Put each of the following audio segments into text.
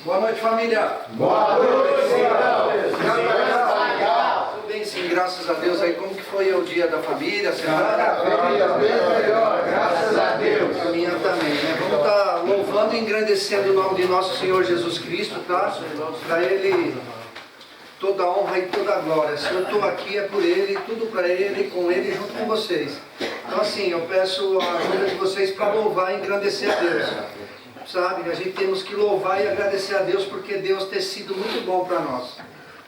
Boa noite, família. Boa noite, Tudo bem, sim, graças a Deus. Aí, como que foi o dia da família, a semana? melhor, graças a Deus. A minha também, né? Vamos estar louvando e engrandecendo o nome de nosso Senhor Jesus Cristo, tá? Para Ele toda a honra e toda a glória. Se eu estou aqui é por Ele, tudo para Ele, com Ele, junto com vocês. Então assim, eu peço a ajuda de vocês para louvar e engrandecer a Deus. Sabe, a gente temos que louvar e agradecer a Deus porque Deus tem sido muito bom para nós.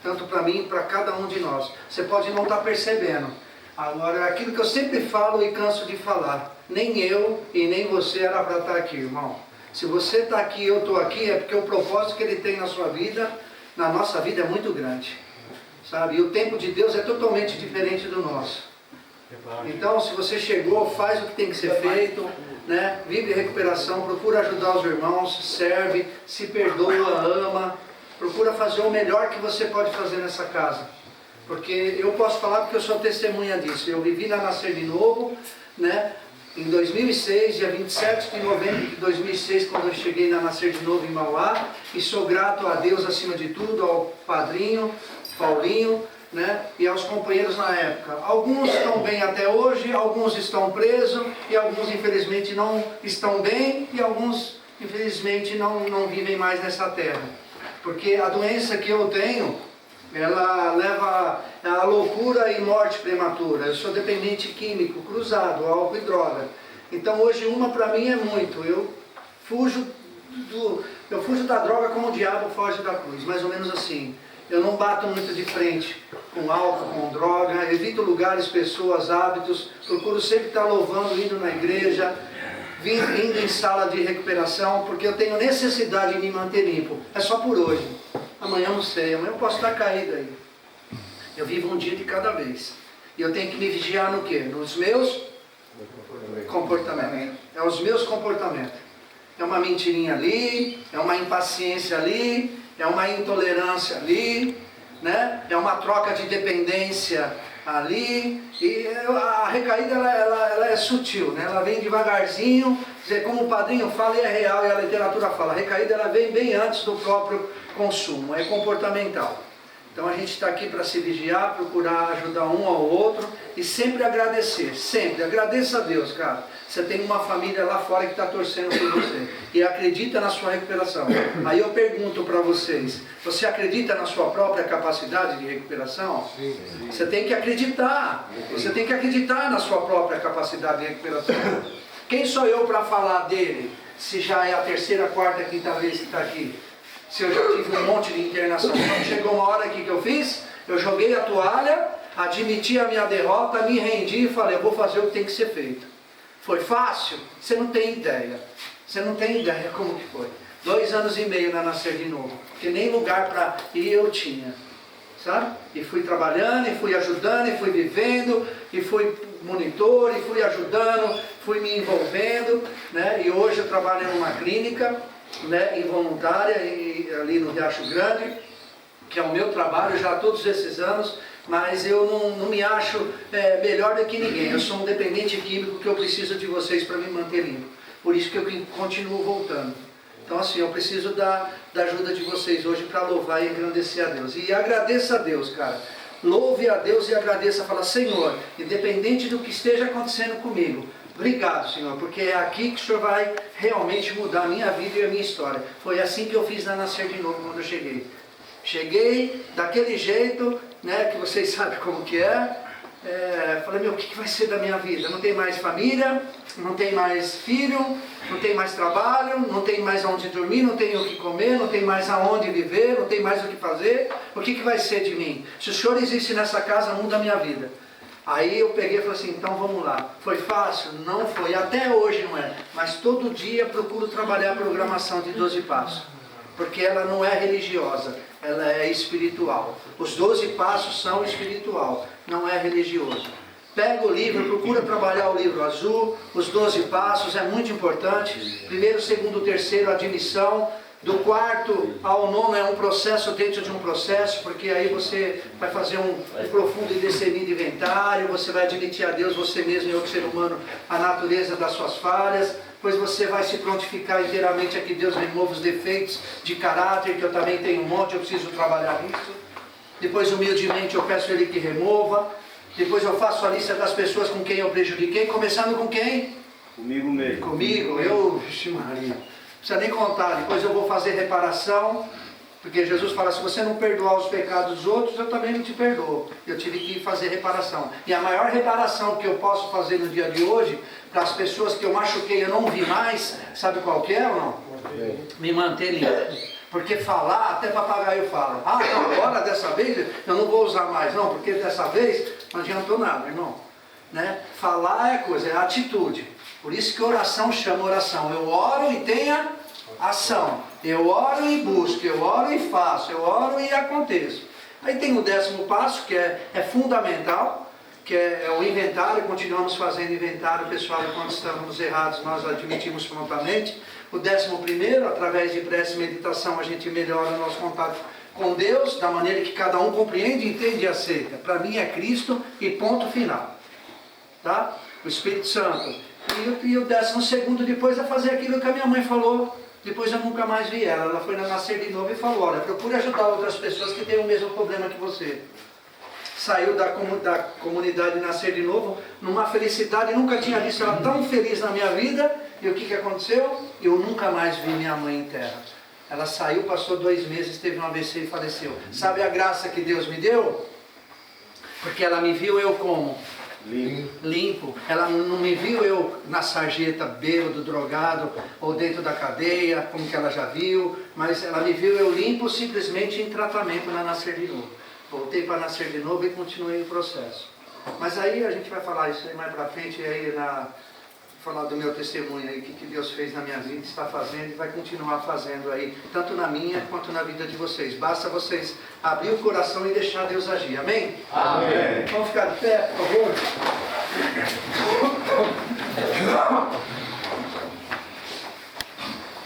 Tanto para mim, para cada um de nós. Você pode não estar percebendo. Agora, aquilo que eu sempre falo e canso de falar, nem eu e nem você era para estar aqui, irmão. Se você está aqui e eu estou aqui, é porque o propósito que Ele tem na sua vida, na nossa vida, é muito grande. Sabe, e o tempo de Deus é totalmente diferente do nosso. Então, se você chegou, faz o que tem que ser feito, né? Vive recuperação, procura ajudar os irmãos, serve, se perdoa, ama, procura fazer o melhor que você pode fazer nessa casa. Porque eu posso falar porque eu sou testemunha disso. Eu vivi na Nascer de Novo, né? Em 2006, dia 27 de novembro de 2006, quando eu cheguei na Nascer de Novo em Mauá, e sou grato a Deus acima de tudo, ao padrinho, Paulinho, né? E aos companheiros na época. Alguns estão bem até hoje, alguns estão presos, e alguns infelizmente não estão bem, e alguns infelizmente não vivem mais nessa terra. Porque a doença que eu tenho, ela leva a loucura e morte prematura. Eu sou dependente químico, cruzado, álcool e droga. Então hoje uma para mim é muito. Eu fujo da droga como o diabo foge da cruz, mais ou menos assim. Eu não bato muito de frente com álcool, com droga, evito lugares, pessoas, hábitos, procuro sempre estar louvando, indo na igreja, indo em sala de recuperação, porque eu tenho necessidade de me manter limpo. É só por hoje. Amanhã eu não sei, amanhã eu posso estar caído aí. Eu vivo um dia de cada vez. E eu tenho que me vigiar no quê? Nos meus comportamentos. É os meus comportamentos. É uma mentirinha ali, é uma impaciência ali, é uma intolerância ali, né? É uma troca de dependência ali. E a recaída ela é sutil, né? Ela vem devagarzinho, como o padrinho fala e é real, e a literatura fala, a recaída ela vem bem antes do próprio consumo, é comportamental. Então a gente está aqui para se vigiar, procurar ajudar um ao outro e sempre agradecer, sempre. Agradeça a Deus, cara. Você tem uma família lá fora que está torcendo por você e acredita na sua recuperação. Aí eu pergunto para vocês, você acredita na sua própria capacidade de recuperação? Sim. Você tem que acreditar, você tem que acreditar na sua própria capacidade de recuperação. Quem sou eu para falar dele, se já é a terceira, quarta, quinta vez que está aqui? Se eu já tive um monte de internação. Quando chegou uma hora aqui que eu fiz, eu joguei a toalha, admiti a minha derrota, me rendi e falei, eu vou fazer o que tem que ser feito. Foi fácil? Você não tem ideia. Você não tem ideia como que foi. 2 anos e meio na Nascer de Novo, porque nem lugar para ir eu tinha. Sabe? E fui trabalhando, e fui ajudando, e fui vivendo, e fui monitor, e fui ajudando, fui me envolvendo, né? E hoje eu trabalho em uma clínica, né, involuntária, ali no Riacho Grande, que é o meu trabalho já há todos esses anos, mas eu não me acho melhor do que ninguém. Eu sou um dependente químico que eu preciso de vocês para me manter limpo. Por isso que eu continuo voltando. Então assim, eu preciso da ajuda de vocês hoje para louvar e engrandecer a Deus. E agradeça a Deus, cara. Louve a Deus e agradeça, fala, Senhor, independente do que esteja acontecendo comigo, obrigado, Senhor, porque é aqui que o Senhor vai realmente mudar a minha vida e a minha história. Foi assim que eu fiz na Nascer de Novo quando eu cheguei. Cheguei daquele jeito, né, que vocês sabem como que é. Falei, meu, o que vai ser da minha vida? Não tem mais família, não tem mais filho, não tem mais trabalho, não tem mais onde dormir, não tem o que comer, não tem mais aonde viver, não tem mais o que fazer. O que vai ser de mim? Se o Senhor existe nessa casa, muda a minha vida. Aí eu peguei e falei assim, então vamos lá. Foi fácil? Não foi, até hoje não é. Mas todo dia procuro trabalhar a programação de 12 passos. Porque ela não é religiosa, ela é espiritual. Os 12 passos são espiritual, não é religioso. Pega o livro, procura trabalhar o livro azul, os 12 passos, é muito importante. Primeiro, segundo, terceiro, admissão. Do quarto ao nono é um processo dentro de um processo, porque aí você vai fazer um profundo e destemido inventário, você vai admitir a Deus, você mesmo e outro ser humano, a natureza das suas falhas, pois você vai se prontificar inteiramente a que Deus remova os defeitos de caráter, que eu também tenho um monte, eu preciso trabalhar nisso. Depois, humildemente, eu peço a Ele que remova. Depois eu faço a lista das pessoas com quem eu prejudiquei, começando com quem? Comigo mesmo. Comigo, vixe Maria. Não precisa nem contar, depois eu vou fazer reparação, porque Jesus fala, se você não perdoar os pecados dos outros, eu também não te perdoo. Eu tive que fazer reparação. E a maior reparação que eu posso fazer no dia de hoje, para as pessoas que eu machuquei e eu não vi mais, sabe qual que é ou não? Me manter limpo. Porque falar, até papagaio fala, ah não, agora dessa vez eu não vou usar mais, não, porque dessa vez não adiantou nada, irmão. Né? Falar é coisa, é atitude. Por isso que oração chama oração. Eu oro e tenho ação. Eu oro e busco, eu oro e faço, eu oro e aconteço. Aí tem o 10º passo, que é fundamental, que é o inventário. Continuamos fazendo inventário, pessoal, e quando estamos errados nós admitimos prontamente. O 11º, através de prece e meditação, a gente melhora o nosso contato com Deus, da maneira que cada um compreende, entende e aceita. Para mim é Cristo e ponto final. Tá? O Espírito Santo. E o 12º depois é fazer aquilo que a minha mãe falou. Depois eu nunca mais vi ela. Ela foi nascer de novo e falou, olha, procure ajudar outras pessoas que têm o mesmo problema que você. Saiu da comunidade Nascer de Novo numa felicidade, nunca tinha visto ela tão feliz na minha vida. E o que aconteceu? Eu nunca mais vi minha mãe em terra. Ela saiu, passou 2 meses, teve um AVC e faleceu. Sabe a graça que Deus me deu? Porque ela me viu eu como? Limpo. Ela não me viu eu na sarjeta, bêbado, drogado, ou dentro da cadeia, como que ela já viu, mas ela me viu eu limpo simplesmente em tratamento na Nascer de Novo. Voltei para Nascer de Novo e continuei o processo. Mas aí a gente vai falar isso aí mais para frente, e aí falar do meu testemunho aí, o que Deus fez na minha vida, está fazendo e vai continuar fazendo aí, tanto na minha quanto na vida de vocês. Basta vocês abrir o coração e deixar Deus agir, amém? Amém. Vamos ficar de pé, por favor?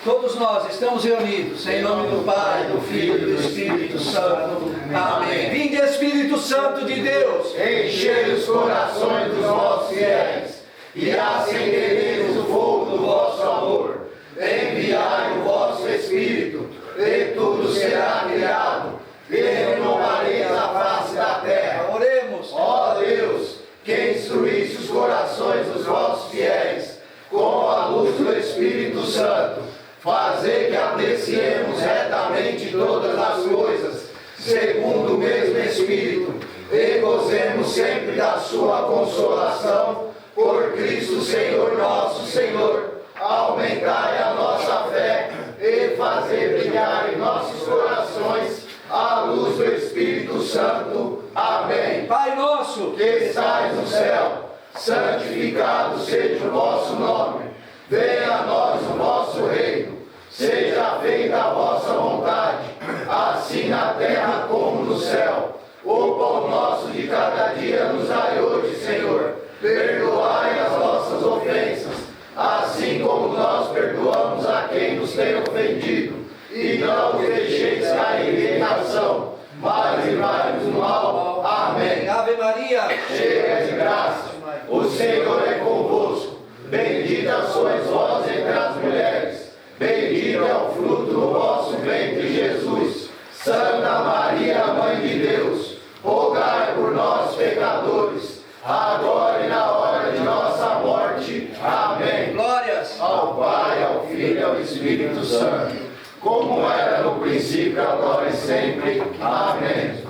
Todos nós estamos reunidos em nome do Pai, do Filho e do Espírito Santo. Amém. Vinde, Espírito Santo de Deus, Enchei os corações dos vossos fiéis e acendereis o fogo do vosso amor. Enviai o vosso Espírito, e tudo será criado, e renovareis a face da terra. Oremos. Ó Deus, que instruísse os corações dos vossos fiéis com a luz do Espírito Santo, fazei que apreciemos retamente todas as coisas, segundo o mesmo Espírito, e gozemos sempre da sua consolação, por Cristo Senhor nosso Senhor. Aumentai a nossa fé e fazei brilhar em nossos corações a luz do Espírito Santo. Amém. Pai nosso, Que estais no céu, santificado seja o vosso nome. Venha a nós o vosso reino. Seja feita a vossa vontade, assim na terra como no céu. O pão nosso de cada dia nos dai hoje, Senhor. Perdoai as nossas ofensas, assim como nós perdoamos a quem nos tem ofendido. E não nos deixeis cair em tentação, mas livrai-nos do mal. Amém. Ave Maria, Cheia de graça, o Senhor é convosco. Bendita sois vós entre as mulheres. Bendito é o fruto do vosso ventre, Jesus. Santa Maria, Mãe de Deus, rogai por nós, pecadores, agora e na hora de nossa morte. Amém. glórias. Ao Pai, ao Filho e ao Espírito Santo, como era no princípio, agora e sempre. Amém.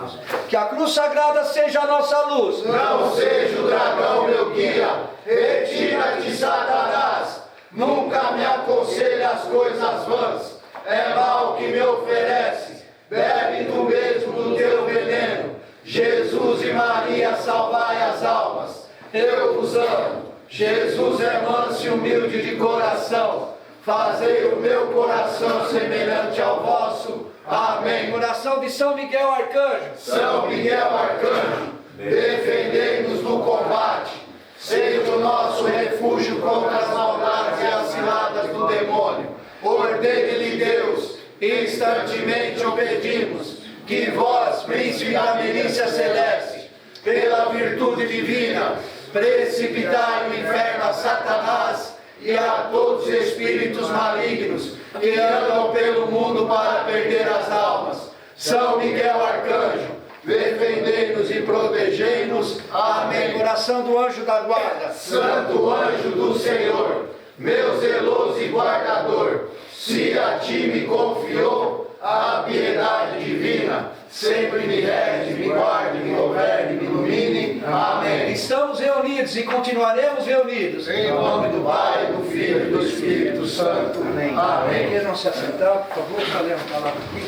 Que a cruz sagrada seja a nossa luz. Não seja o dragão meu guia, retira-te, Satanás. Nunca me aconselhe as coisas vãs, é mal que me ofereces. Bebe tu mesmo do teu veneno. Jesus e Maria, salvai as almas. Eu vos amo. Jesus é manso e humilde de coração. Fazei o meu coração semelhante ao vosso. Amém. Coração de São Miguel Arcanjo. São Miguel Arcanjo, defendei-nos no combate. Seja o nosso refúgio contra as maldades e as ciladas do demônio. Ordene-lhe Deus, instantemente o pedimos, que vós, príncipe da milícia celeste, pela virtude divina, precipitai no inferno a Satanás e a todos os espíritos malignos que andam pelo mundo para perder as almas. São Miguel Arcanjo, defendei-nos e protegei-nos. Amém. Oração do anjo da guarda. Santo anjo do Senhor, meu zeloso e guardador, se a ti me confiou a piedade divina, sempre me rege, me guarde, me governe, me ilumine. Amém. Estamos reunidos e continuaremos reunidos. Em nome do Pai, do Filho e do Espírito Santo. Amém. Amém. Queiram se assentar, por favor, para ler a palavra aqui.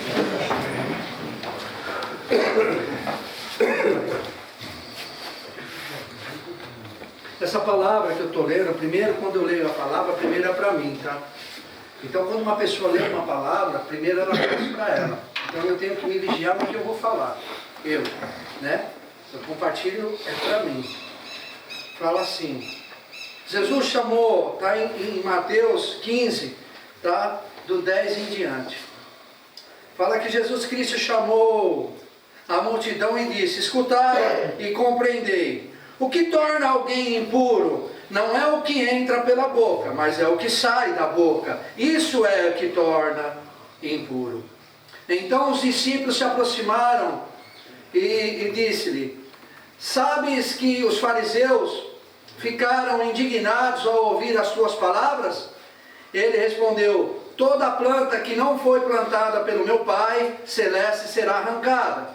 Essa palavra que eu estou lendo, primeiro, quando eu leio a palavra, primeiro é para mim, tá? Então, quando uma pessoa lê uma palavra, primeiro ela faz para ela. Então, eu tenho que me vigiar no que eu vou falar. Eu, né? Eu compartilho, é para mim. Fala assim. Jesus chamou, tá em Mateus 15, tá? Do 10 em diante. Fala que Jesus Cristo chamou a multidão e disse: escutai e compreendei. O que torna alguém impuro não é o que entra pela boca, mas é o que sai da boca. Isso é o que torna impuro. Então os discípulos se aproximaram e disse-lhe: sabes que os fariseus ficaram indignados ao ouvir as tuas palavras? Ele respondeu: toda planta que não foi plantada pelo meu Pai Celeste será arrancada.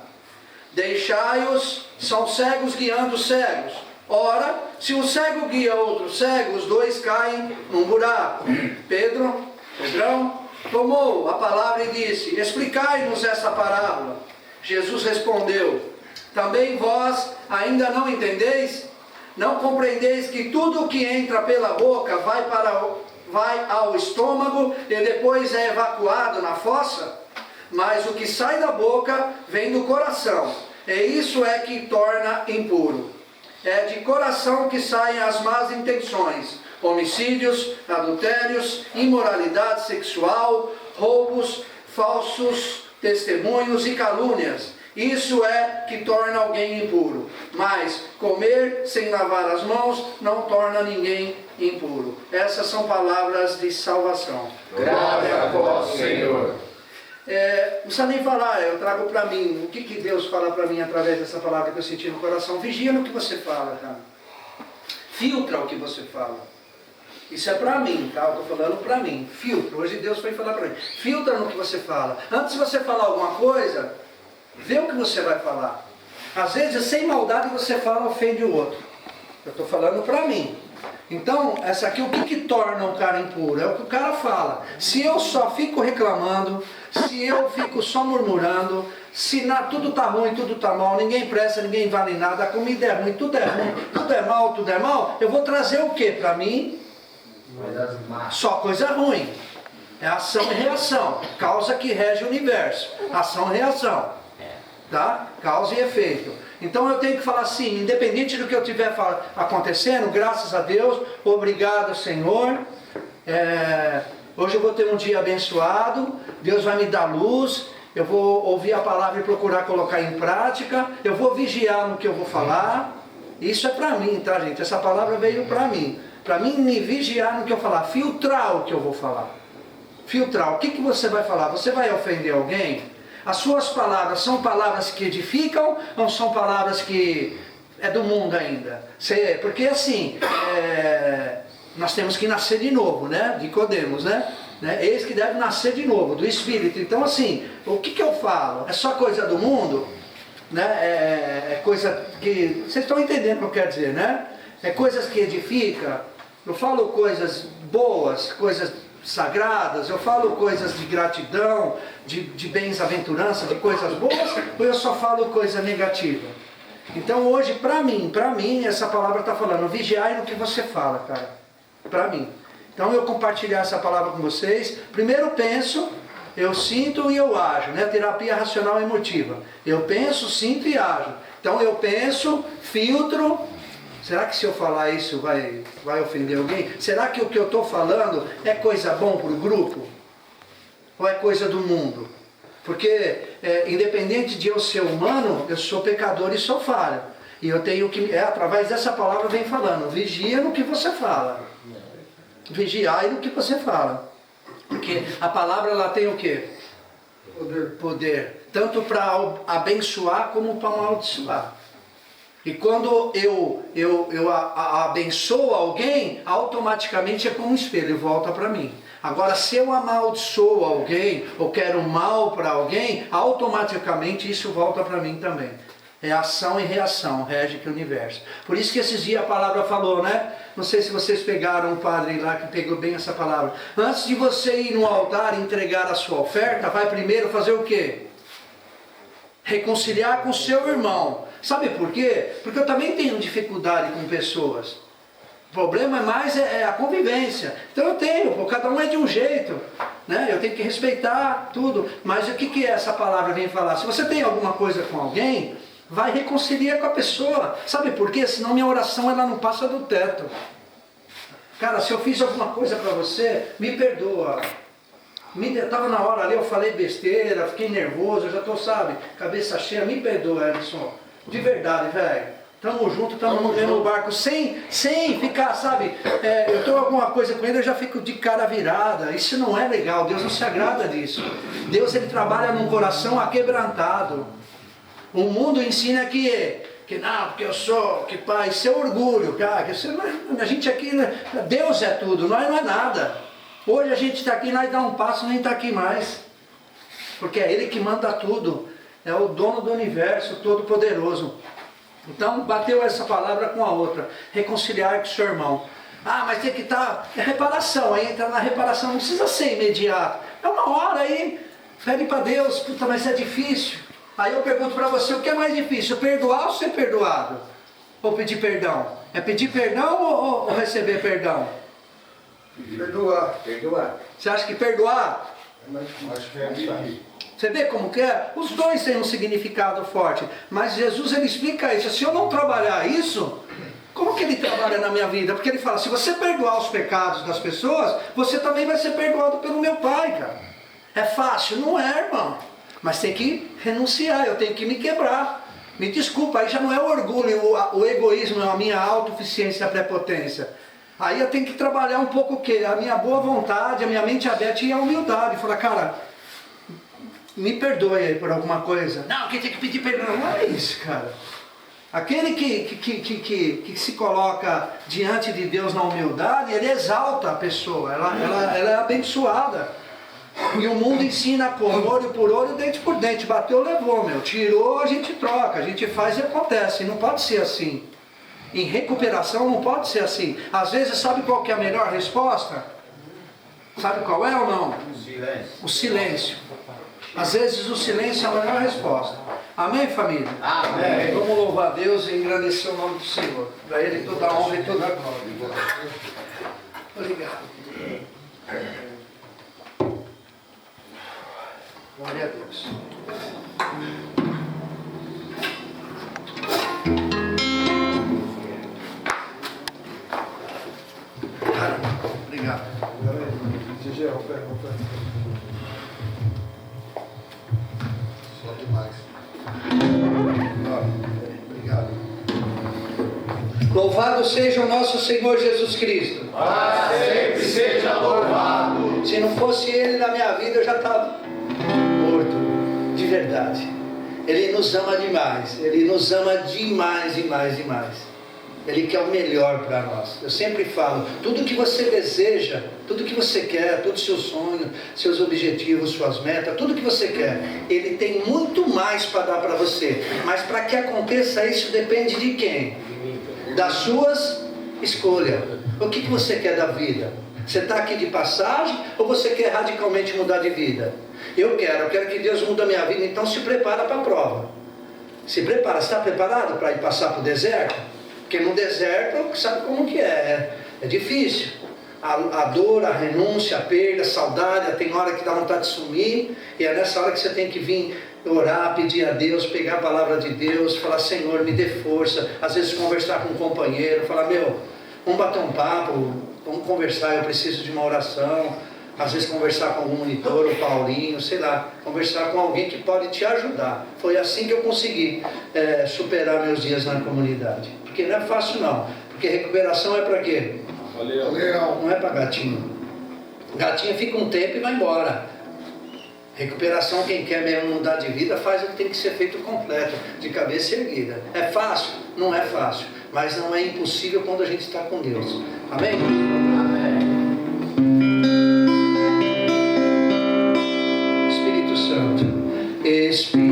Deixai-os, são cegos guiando cegos. Ora, se um cego guia outro cego, os dois caem num buraco. Pedrão, tomou a palavra e disse: explicai-nos essa parábola. Jesus respondeu: também vós ainda não entendeis? Não compreendeis que tudo o que entra pela boca vai ao estômago e depois é evacuado na fossa? Mas o que sai da boca vem do coração, e isso é que torna impuro. É de coração que saem as más intenções, homicídios, adultérios, imoralidade sexual, roubos, falsos testemunhos e calúnias. Isso é que torna alguém impuro. Mas comer sem lavar as mãos não torna ninguém impuro. Essas são palavras de salvação. Glória a vós, Senhor. Não precisa nem falar, eu trago para mim. O que Deus fala para mim através dessa palavra que eu senti no coração? Vigia no que você fala, cara. Filtra o que você fala. Isso é para mim, tá? Eu estou falando para mim. Filtra. Hoje Deus foi falar para mim. Filtra no que você fala. Antes de você falar alguma coisa, vê o que você vai falar. Às vezes, sem maldade, você fala, ofende o outro. Eu estou falando para mim. Então, essa aqui, o que torna um cara impuro? É o que o cara fala. Se eu só fico reclamando, se eu fico só murmurando, se tudo está ruim, tudo está mal, ninguém presta, ninguém vale nada, a comida é ruim, tudo é mal, eu vou trazer o que para mim? Só coisa ruim. É ação e reação. Causa que rege o universo. Ação e reação. Tá? Causa e efeito. Então eu tenho que falar assim, independente do que eu tiver acontecendo, graças a Deus, obrigado, Senhor. Hoje eu vou ter um dia abençoado, Deus vai me dar luz, eu vou ouvir a palavra e procurar colocar em prática, eu vou vigiar no que eu vou falar. Isso é para mim, tá, gente? Essa palavra veio para mim me vigiar no que eu falar, filtrar o que eu vou falar. Filtrar, o que você vai falar? Você vai ofender alguém? As suas palavras são palavras que edificam ou são palavras que é do mundo ainda? Porque assim, nós temos que nascer de novo, né? Nicodemos, né? Eis que deve nascer de novo, do Espírito. Então assim, o que eu falo? É só coisa do mundo? Né? É coisa que... Vocês estão entendendo o que eu quero dizer, né? É coisas que edificam. Eu falo coisas boas, coisas sagradas, eu falo coisas de gratidão, de bens-aventurança, de coisas boas, ou eu só falo coisa negativa? Então hoje, para mim, essa palavra está falando, vigiai no que você fala, cara. Para mim. Então eu compartilhar essa palavra com vocês, primeiro penso, eu sinto e eu ajo, né? Terapia racional e emotiva. Eu penso, sinto e ajo. Então eu penso, filtro. Será que se eu falar isso vai ofender alguém? Será que o que eu estou falando é coisa bom para o grupo? Ou é coisa do mundo? Porque, independente de eu ser humano, eu sou pecador e sou falho. E eu tenho que, através dessa palavra vem falando, vigia no que você fala. Vigiai no que você fala. Porque a palavra ela tem o quê? Poder. Tanto para abençoar como para amaldiçoar. E quando eu abençoo alguém, automaticamente é como um espelho, volta para mim. Agora, se eu amaldiçoo alguém, ou quero mal para alguém, automaticamente isso volta para mim também. É ação e reação, rege que o universo. Por isso que esses dias a palavra falou, né? Não sei se vocês pegaram um padre lá que pegou bem essa palavra. Antes de você ir no altar e entregar a sua oferta, vai primeiro fazer o quê? Reconciliar com o seu irmão. Sabe por quê? Porque eu também tenho dificuldade com pessoas. O problema mais é a convivência. Então eu tenho, cada um é de um jeito, né? Eu tenho que respeitar tudo. Mas o que essa palavra vem falar? Se você tem alguma coisa com alguém, vai reconciliar com a pessoa. Sabe por quê? Senão minha oração ela não passa do teto. Cara, se eu fiz alguma coisa para você, me perdoa. Estava na hora ali, eu falei besteira, fiquei nervoso, eu já estou, sabe, cabeça cheia, me perdoa, Edson. De verdade, velho. Tamo junto, tamo no mesmo barco, sem ficar, sabe, eu tenho alguma coisa com ele, eu já fico de cara virada. Isso não é legal, Deus não se agrada disso. Deus, ele trabalha num coração aquebrantado. O mundo ensina que não, porque eu sou, que pai, isso é orgulho, cara, a gente aqui, Deus é tudo, nós não é nada. Hoje a gente está aqui, nós dá um passo, nem está aqui mais. Porque é Ele que manda tudo, é o dono do universo, todo poderoso. Então, bateu essa palavra com a outra. Reconciliar com o seu irmão. Ah, mas tem que estar... É reparação, aí entra na reparação. Não precisa ser imediato. É uma hora aí. Pede para Deus. Puta, mas é difícil. Aí eu pergunto para você, o que é mais difícil? Perdoar ou ser perdoado? Ou pedir perdão? É pedir perdão ou receber perdão? Perdoar. Você acha que perdoar? Acho que é difícil. Você vê como que é? Os dois têm um significado forte. Mas Jesus, ele explica isso. Se eu não trabalhar isso, como que ele trabalha na minha vida? Porque ele fala, se você perdoar os pecados das pessoas, você também vai ser perdoado pelo meu Pai, cara. É fácil? Não é, irmão. Mas tem que renunciar, eu tenho que me quebrar. Me desculpa, aí já não é o orgulho, o egoísmo, a minha autossuficiência, a prepotência. Aí eu tenho que trabalhar um pouco o quê? A minha boa vontade, a minha mente aberta e a humildade. Falar, cara, me perdoe aí por alguma coisa. Não, quem tem que pedir perdão? Não é isso, cara. Aquele que se coloca diante de Deus na humildade, ele exalta a pessoa, ela é abençoada. E o mundo ensina como? Olho por olho, dente por dente. Bateu, levou, meu. Tirou, a gente troca, a gente faz e acontece. Não pode ser assim. Em recuperação não pode ser assim. Às vezes, sabe qual que é a melhor resposta? Sabe qual é ou não? O silêncio. Às vezes o silêncio é a melhor resposta. Amém, família? Amém. Vamos louvar a Deus e engrandecer o nome do Senhor. Para Ele toda a honra e toda a glória. Obrigado. Glória a Deus. Obrigado. Só demais. Obrigado. Louvado seja o nosso Senhor Jesus Cristo. Para sempre seja louvado. Se não fosse Ele na minha vida, eu já estava morto, de verdade. Ele nos ama demais. Ele nos ama demais, demais, demais. Ele quer o melhor para nós. Eu sempre falo, tudo que você deseja, tudo que você quer, todos os seus sonhos, seus objetivos, suas metas, tudo que você quer, Ele tem muito mais para dar para você. Mas para que aconteça isso depende de quem? Das suas escolhas. O que você quer da vida? Você está aqui de passagem ou você quer radicalmente mudar de vida? Eu quero que Deus mude a minha vida, então se prepara para a prova. Se prepara, está preparado para ir passar para o deserto? Porque no deserto, sabe como que é? É difícil. A dor, a renúncia, a perda, a saudade, tem hora que dá vontade de sumir, e é nessa hora que você tem que vir orar, pedir a Deus, pegar a palavra de Deus, falar, Senhor, me dê força. Às vezes conversar com um companheiro, falar, meu, vamos bater um papo, vamos conversar, eu preciso de uma oração. Às vezes conversar com algum monitor, o Paulinho, sei lá, conversar com alguém que pode te ajudar. Foi assim que eu consegui superar meus dias na comunidade. Porque não é fácil não, porque recuperação é para quê? Não é para gatinho. Gatinho fica um tempo e vai embora. Recuperação, quem quer mesmo mudar de vida, faz o que tem que ser feito completo, de cabeça erguida. É fácil? Não é fácil, mas não é impossível quando a gente está com Deus. Amém? Amém. Espírito Santo, Espírito,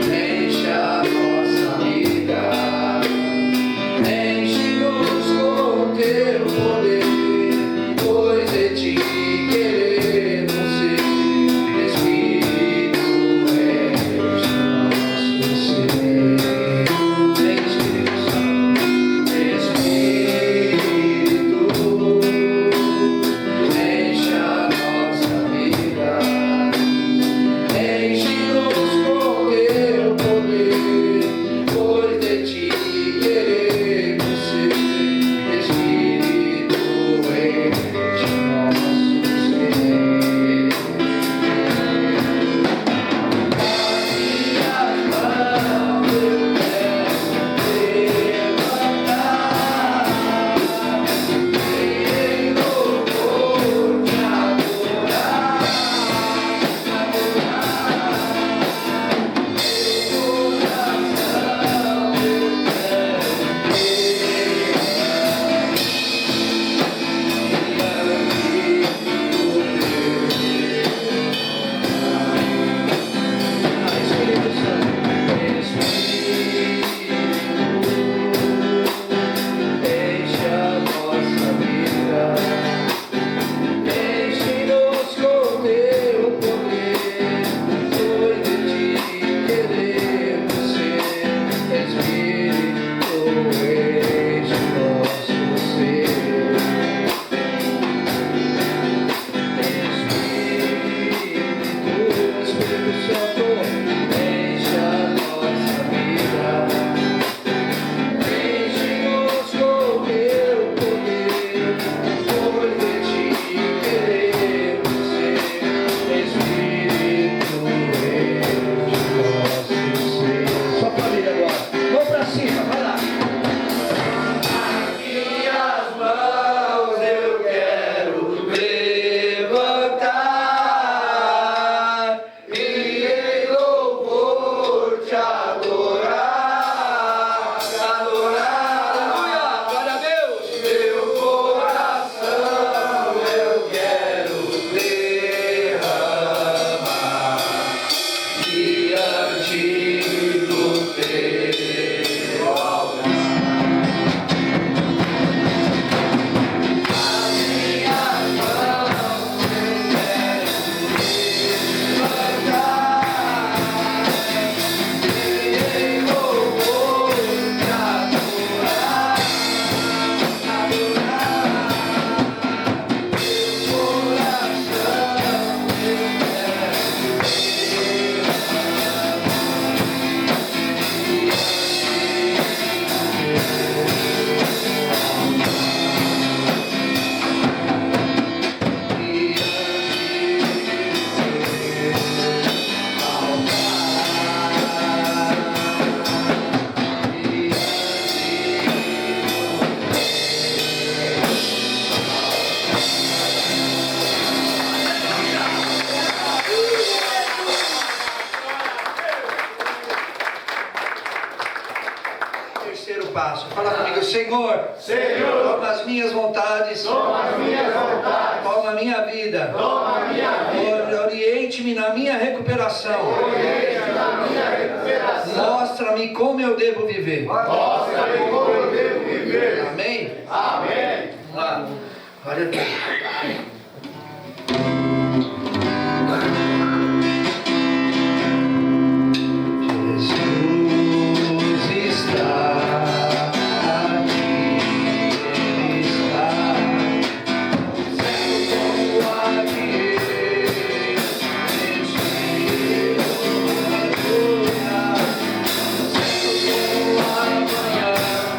enche a nossa vida, enche-nos com teu poder, pois de ti queremos ser. Espírito, enche nosso ser. Vem, Espírito Santo, Espírito, enche a nossa vida, enche-nos com teu poder, pois de ti queremos ser. Espírito, enche nosso ser. Nas minhas mãos eu quero levantar, e em louvor te adorar, Espírito Santo, enche a nossa vida, enche-nos com teu poder, pois de ti queremos ser. Espírito, enche nosso ser. Espírito Santo, enche a nossa vida, enche-nos com teu poder, pois de ti queremos ser. Espírito, enche nosso ser. Só família agora, vamos pra cima, vai lá. Nas minhas mãos eu quero levantar e em louvor te adorar, aleluia, glória a Deus. Meu coração eu quero derramar diante do teu altar. As minhas mãos eu quero levantar e em louvor te adorar, meu coração Terceiro passo, fala comigo, Senhor, toma as minhas vontades, toma a minha vida, oriente-me na minha recuperação, mostra-me como eu devo viver. Amém? Amém. Vamos lá. Glória a Deus. Jesus está aqui, Ele está sendo como aqui, Espírito adorar, sendo como amanhã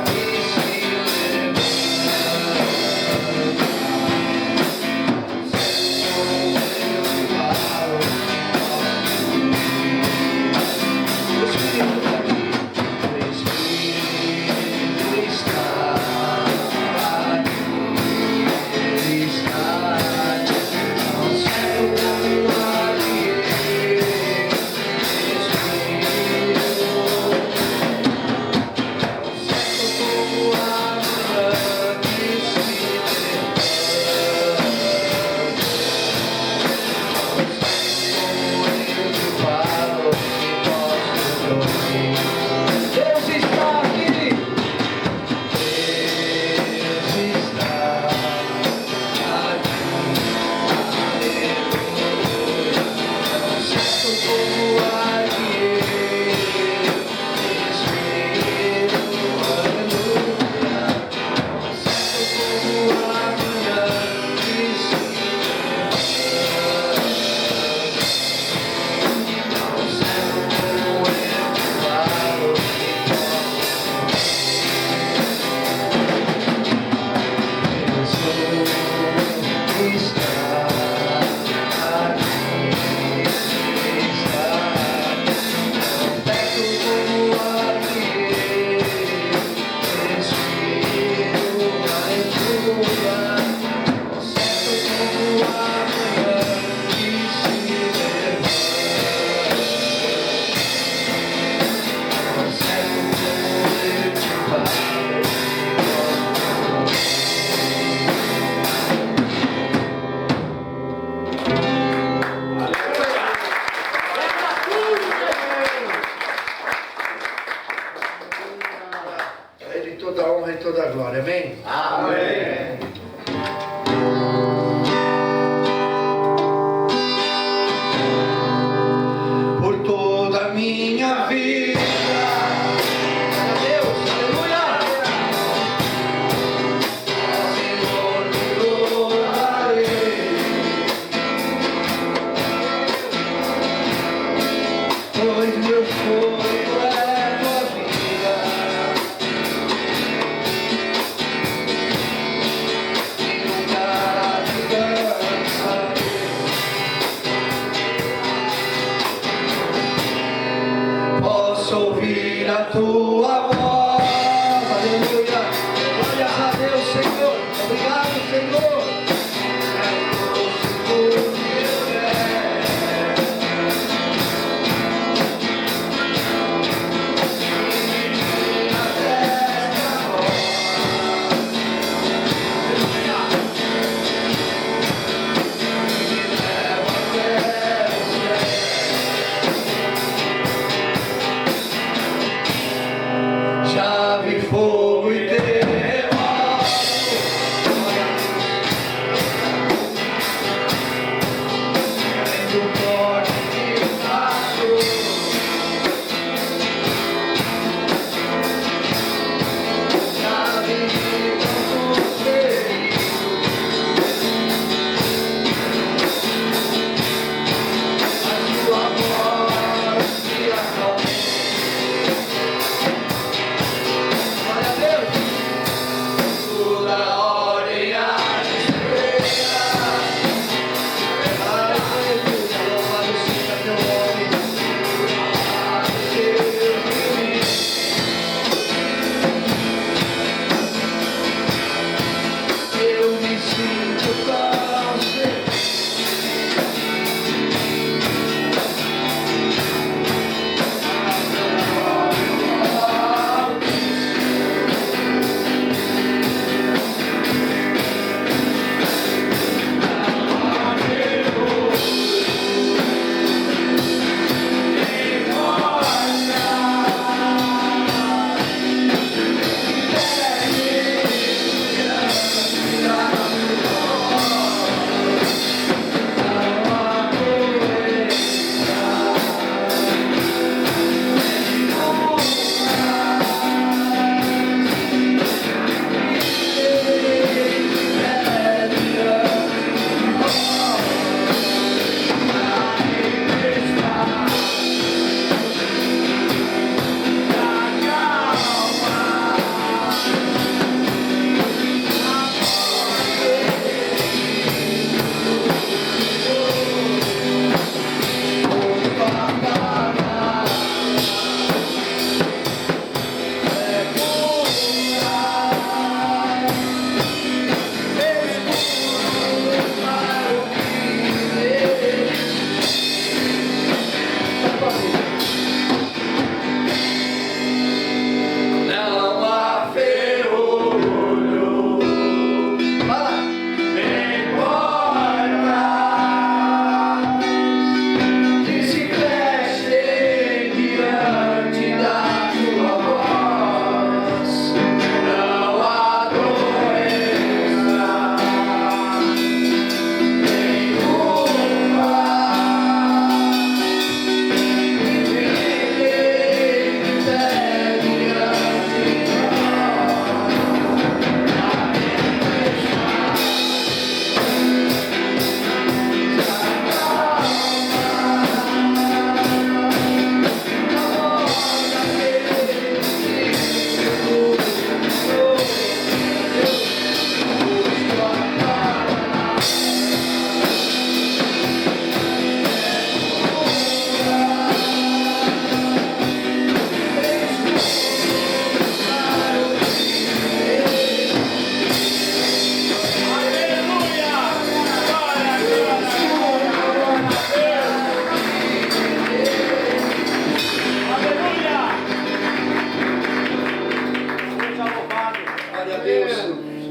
e se lembrar.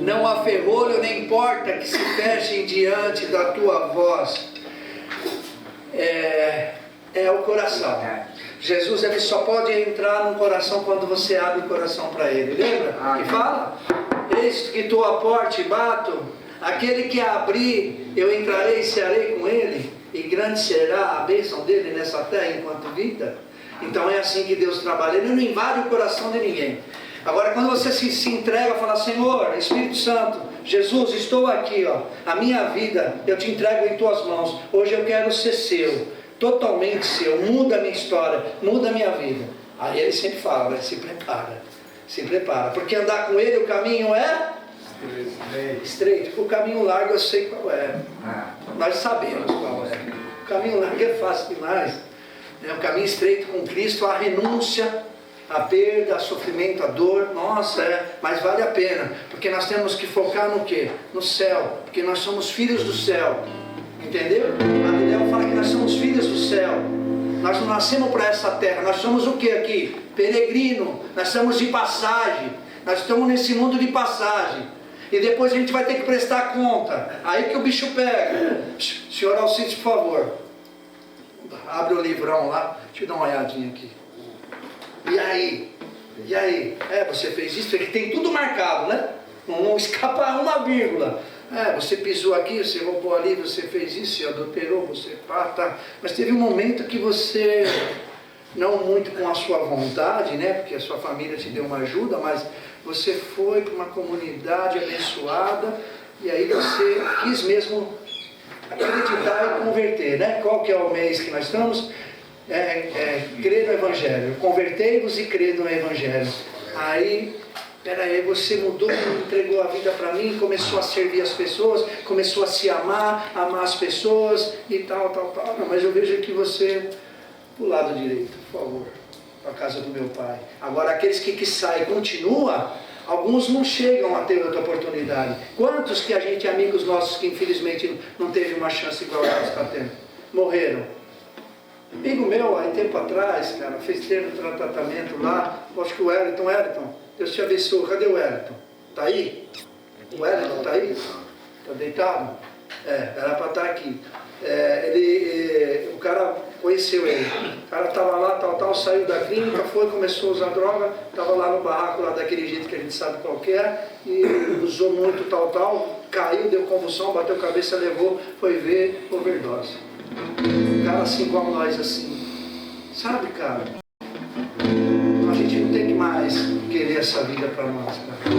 Não há ferrolho nem porta que se fechem diante da tua voz. É o coração. Jesus, ele só pode entrar no coração quando você abre o coração para ele. Lembra? Que fala? Eis que estou à porta e bato. Aquele que abrir, eu entrarei e cearei com ele. E grande será a bênção dele nessa terra enquanto vida. Então é assim que Deus trabalha. Ele não invade o coração de ninguém. Agora, quando você se entrega, fala: Senhor, Espírito Santo, Jesus, estou aqui, ó, a minha vida eu te entrego em tuas mãos. Hoje eu quero ser seu, totalmente seu. Muda a minha história, muda a minha vida. Aí ele sempre fala, né? Se prepara, porque andar com ele o caminho é estreito. O caminho largo eu sei qual é, nós sabemos qual é. O caminho largo é fácil demais, né? O caminho estreito com Cristo, a renúncia a perda, o sofrimento, a dor, nossa, mas vale a pena, porque nós temos que focar no quê? No céu, porque nós somos filhos do céu, entendeu? A Bíblia fala que nós somos filhos do céu, nós não nascemos para essa terra, nós somos o que aqui? Peregrino, nós somos de passagem, nós estamos nesse mundo de passagem, e depois a gente vai ter que prestar conta, aí que o bicho pega. Senhor Alcides, por favor, abre o livrão lá, deixa eu dar uma olhadinha aqui. E aí? E aí? Você fez isso? Ele tem tudo marcado, né? Não escapa uma vírgula. Você pisou aqui, você roubou ali, você fez isso, você adulterou, você tá. Mas teve um momento que você, não muito com a sua vontade, né? Porque a sua família te deu uma ajuda, mas você foi para uma comunidade abençoada e aí você quis mesmo acreditar e converter, né? Qual que é o mês que nós estamos? Crer no Evangelho, convertei-vos e crer no Evangelho. Aí, você mudou, entregou a vida para mim, começou a servir as pessoas, começou a se amar as pessoas e tal. Não, mas eu vejo que você, pro lado direito, por favor, para a casa do meu pai. Agora, aqueles que saem e continuam, alguns não chegam a ter outra oportunidade. Quantos que a gente, amigos nossos, que infelizmente não teve uma chance igual a está tendo, morreram? Amigo meu, há tempo atrás, cara, fez tratamento lá, acho que o Wellington, Deus te abençoe, cadê o Wellington? Tá aí? O Wellington tá aí? Tá deitado? Era para estar aqui. O cara conheceu ele, o cara estava lá, saiu da clínica, começou a usar droga, estava lá no barraco, lá daquele jeito que a gente sabe qual que é, e usou muito caiu, deu convulsão, bateu cabeça, levou, foi ver, overdose. Um cara assim como nós, assim, sabe, cara? A gente não tem que mais querer essa vida para nós, cara.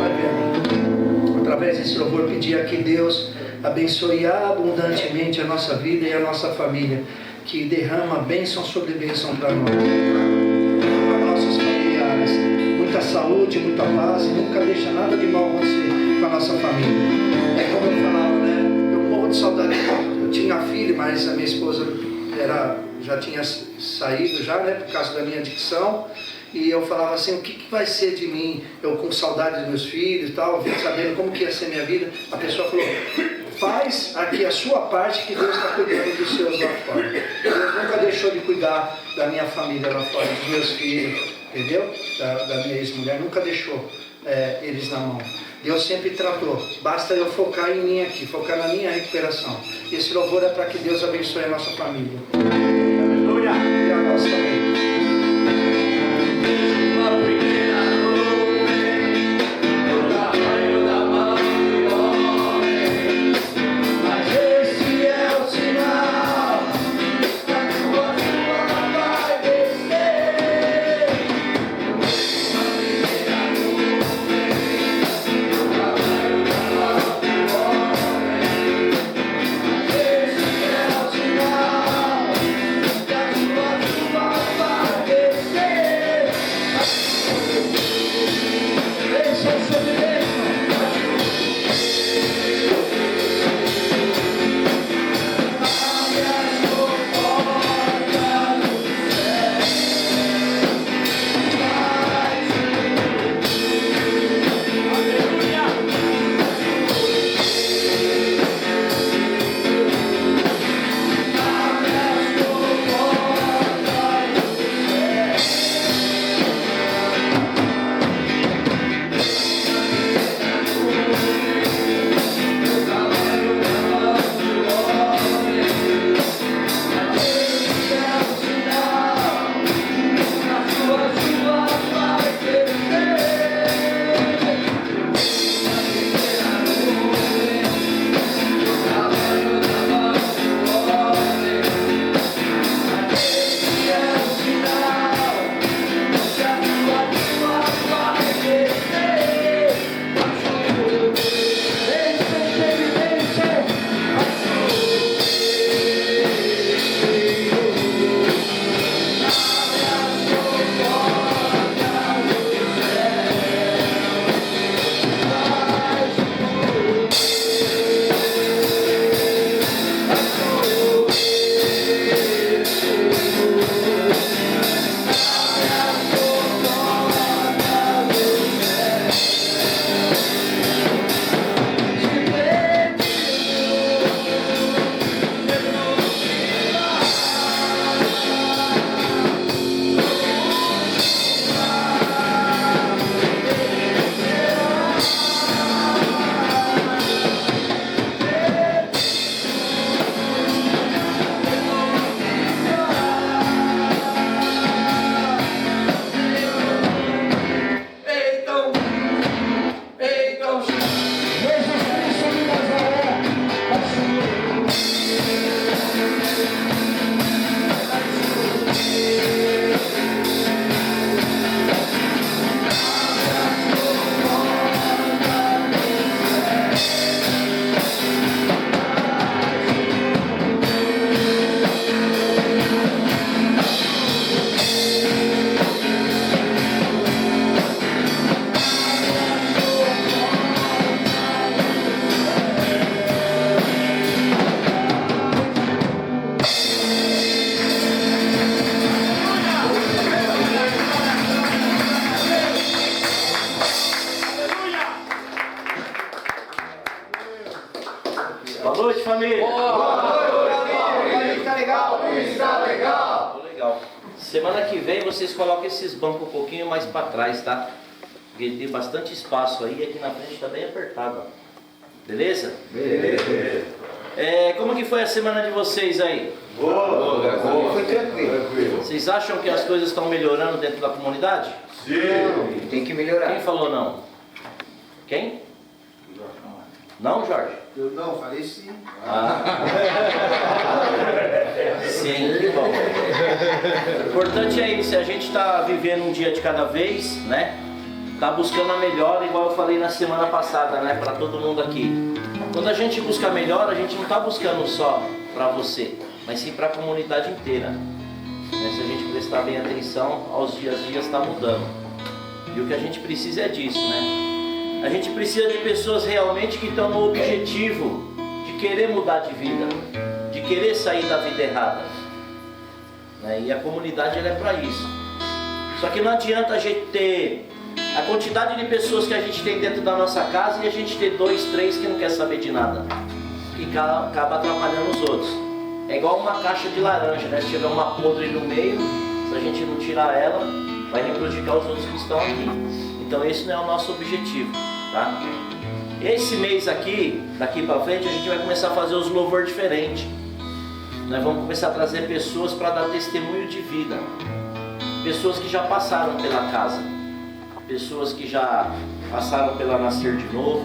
Vai vendo. Através desse louvor, pedir a que Deus abençoe abundantemente a nossa vida e a nossa família, que derrama bênção sobre bênção para nós, para nossos familiares, muita saúde, muita paz, e nunca deixa nada de mal acontecer com a nossa família. É como eu falava, né? Eu morro de saudade. Eu tinha filho, mas a minha esposa já tinha saído já, né, por causa da minha adicção, e eu falava assim, o que vai ser de mim? Eu com saudade dos meus filhos e tal, sabendo como que ia ser minha vida. A pessoa falou, faz aqui a sua parte, que Deus está cuidando dos seus lá fora. Deus nunca deixou de cuidar da minha família lá fora, dos meus filhos, entendeu? Da minha ex-mulher, nunca deixou eles na mão. Deus sempre tratou, basta eu focar em mim aqui, focar na minha recuperação. Esse louvor é para que Deus abençoe a nossa família. Aleluia! E a nossa família. Boa noite, família. Tá legal? Está legal. Tô legal. Semana que vem vocês colocam esses bancos um pouquinho mais para trás, tá? Porque tem bastante espaço aí, aqui na frente tá bem apertado, ó. Beleza? Beleza. Como que foi a semana de vocês aí? Boa. Foi tranquilo. Vocês acham que as coisas estão melhorando dentro da comunidade? Sim. Tem que melhorar. Quem falou não? Quem? Não, Jorge? Eu não, falei sim. Sim, que bom. O importante é isso, a gente está vivendo um dia de cada vez, né? Tá buscando a melhora, igual eu falei na semana passada, né? Para todo mundo aqui. Quando a gente busca a melhora, a gente não está buscando só para você, mas sim para a comunidade inteira. Né? Se a gente prestar bem atenção, aos dias está mudando. E o que a gente precisa é disso, né? A gente precisa de pessoas realmente que estão no objetivo de querer mudar de vida, de querer sair da vida errada. Né? E a comunidade ela é para isso. Só que não adianta a gente ter a quantidade de pessoas que a gente tem dentro da nossa casa e a gente ter 2, 3 que não quer saber de nada, que acaba atrapalhando os outros. É igual uma caixa de laranja, né? Se tiver uma podre no meio, se a gente não tirar ela, vai prejudicar os outros que estão aqui. Então esse não é o nosso objetivo, tá? Esse mês aqui, daqui para frente, a gente vai começar a fazer os louvores diferentes. Nós vamos começar a trazer pessoas para dar testemunho de vida. Pessoas que já passaram pela casa. Pessoas que já passaram pela nascer de novo.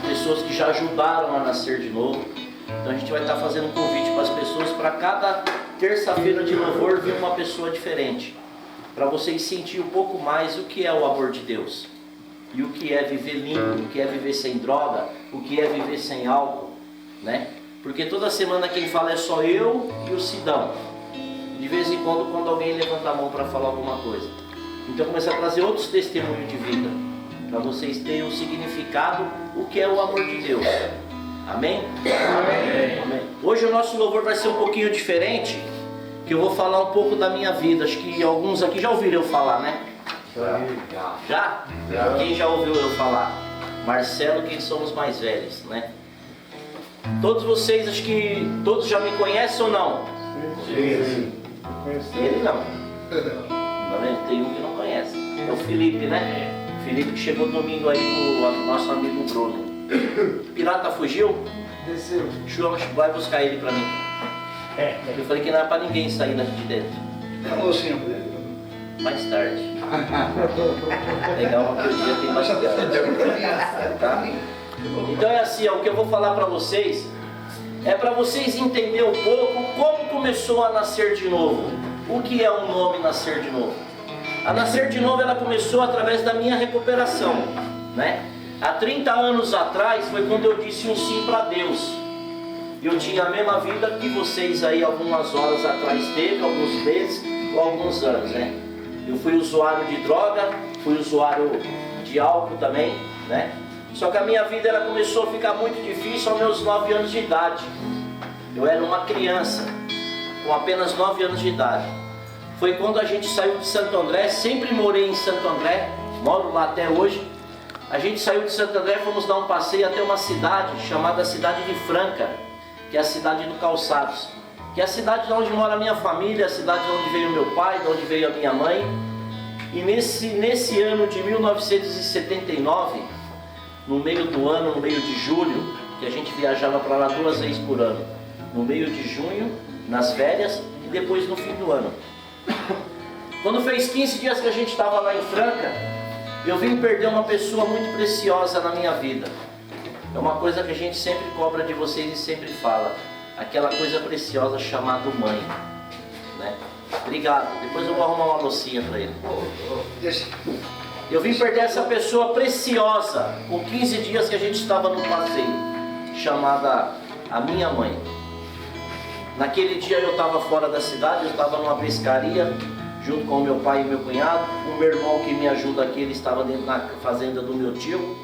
Pessoas que já ajudaram a nascer de novo. Então a gente vai estar fazendo um convite para as pessoas, para cada terça-feira de louvor vir uma pessoa diferente. Para vocês sentirem um pouco mais o que é o amor de Deus. E o que é viver limpo, o que é viver sem droga, o que é viver sem álcool, né? Porque toda semana quem fala é só eu e o Sidão. De vez em quando alguém levanta a mão para falar alguma coisa. Então começar a trazer outros testemunhos de vida, para vocês terem o significado, o que é o amor de Deus. Amém? Amém? Hoje o nosso louvor vai ser um pouquinho diferente, que eu vou falar um pouco da minha vida. Acho que alguns aqui já ouviram eu falar, né? Já? Quem já ouviu eu falar? Marcelo, quem são os mais velhos, né? Todos vocês, acho que todos já me conhecem ou não? Sim. Ele não. Tá vendo? Tem um que não conhece. É o Felipe, né? Felipe que chegou domingo aí com o nosso amigo Bruno. O pirata fugiu? Desceu. Chama, vai buscar ele pra mim. Eu falei que não era pra ninguém sair daqui de dentro. Falou sim. Mais tarde. Legal, porque o dia tem bastante. Tá? Então é assim, ó, o que eu vou falar pra vocês é para vocês entenderem um pouco como começou a nascer de novo. O que é um nome nascer de novo? A nascer de novo ela começou através da minha recuperação, né? Há 30 anos atrás foi quando eu disse um sim para Deus. Eu tinha a mesma vida que vocês aí algumas horas atrás teve, alguns meses ou alguns anos, né? Eu fui usuário de droga, fui usuário de álcool também, né? Só que a minha vida ela começou a ficar muito difícil aos meus 9 anos de idade. Eu era uma criança, com apenas 9 anos de idade. Foi quando a gente saiu de Santo André, sempre morei em Santo André, moro lá até hoje. A gente saiu de Santo André, fomos dar um passeio até uma cidade chamada Cidade de Franca, que é a cidade do Calçados, que é a cidade onde mora a minha família, a cidade onde veio meu pai, de onde veio a minha mãe. E nesse ano de 1979, no meio do ano, no meio de julho, que a gente viajava para lá 2 vezes por ano, no meio de junho, nas férias e depois no fim do ano. Quando fez 15 dias que a gente estava lá em Franca, eu vim perder uma pessoa muito preciosa na minha vida. É uma coisa que a gente sempre cobra de vocês e sempre fala, aquela coisa preciosa chamada mãe, né? Obrigado, depois eu vou arrumar uma loucinha para ele. Eu vim perder essa pessoa preciosa com 15 dias que a gente estava no passeio, chamada a minha mãe. Naquele dia eu estava fora da cidade, eu estava numa pescaria, junto com o meu pai e meu cunhado. O meu irmão que me ajuda aqui, ele estava dentro da fazenda do meu tio,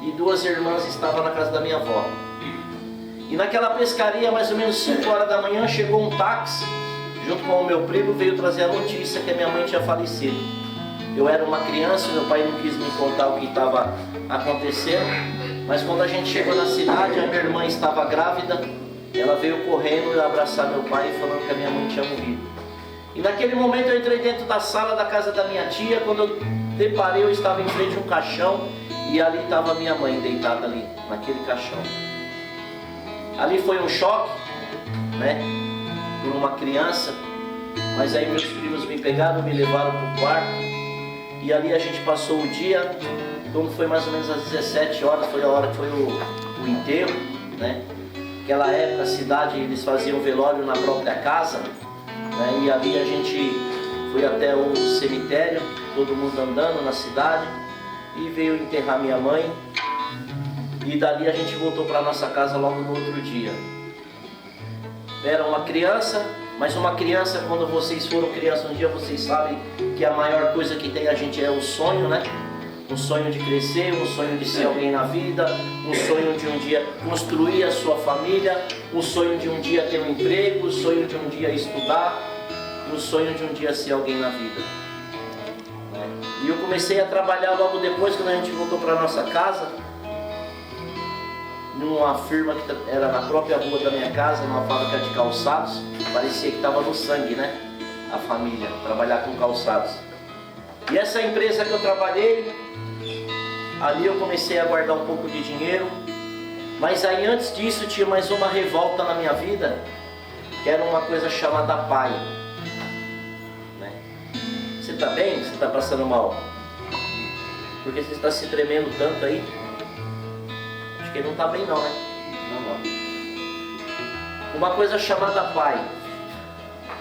e 2 irmãs estavam na casa da minha avó. E naquela pescaria, mais ou menos 5 horas da manhã, chegou um táxi, junto com o meu primo, veio trazer a notícia que a minha mãe tinha falecido. Eu era uma criança, meu pai não quis me contar o que estava acontecendo, Mas quando a gente chegou na cidade, a minha irmã estava grávida. Ela veio correndo abraçar meu pai, falando que a minha mãe tinha morrido. E naquele momento eu entrei dentro da sala da casa da minha tia. Quando eu deparei, eu estava em frente a um caixão. E ali estava minha mãe deitada ali, naquele caixão. Ali foi um choque, né? Por uma criança. Mas aí meus primos me pegaram, me levaram para o quarto. E ali a gente passou o dia. Como foi mais ou menos às 17 horas, foi a hora que foi o enterro, né? Naquela época a cidade, eles faziam velório na própria casa, né? E ali a gente foi até o cemitério, todo mundo andando na cidade, e veio enterrar minha mãe. E dali a gente voltou para nossa casa logo no outro dia. Era uma criança, mas uma criança, quando vocês foram criança um dia, vocês sabem que a maior coisa que tem a gente é o sonho, né? Um sonho de crescer, um sonho de ser alguém na vida, um sonho de um dia construir a sua família, um sonho de um dia ter um emprego, um sonho de um dia estudar, um sonho de um dia ser alguém na vida. E eu comecei a trabalhar logo depois, quando a gente voltou para nossa casa, numa firma que era na própria rua da minha casa, numa fábrica de calçados. Parecia que estava no sangue, né? A família, trabalhar com calçados. E essa empresa que eu trabalhei, ali eu comecei a guardar um pouco de dinheiro. Mas aí antes disso tinha mais uma revolta na minha vida, que era uma coisa chamada pai. Né? Você está bem? Você está passando mal? Porque você está se tremendo tanto aí? Acho que ele não está bem não, né? Não. Uma coisa chamada pai.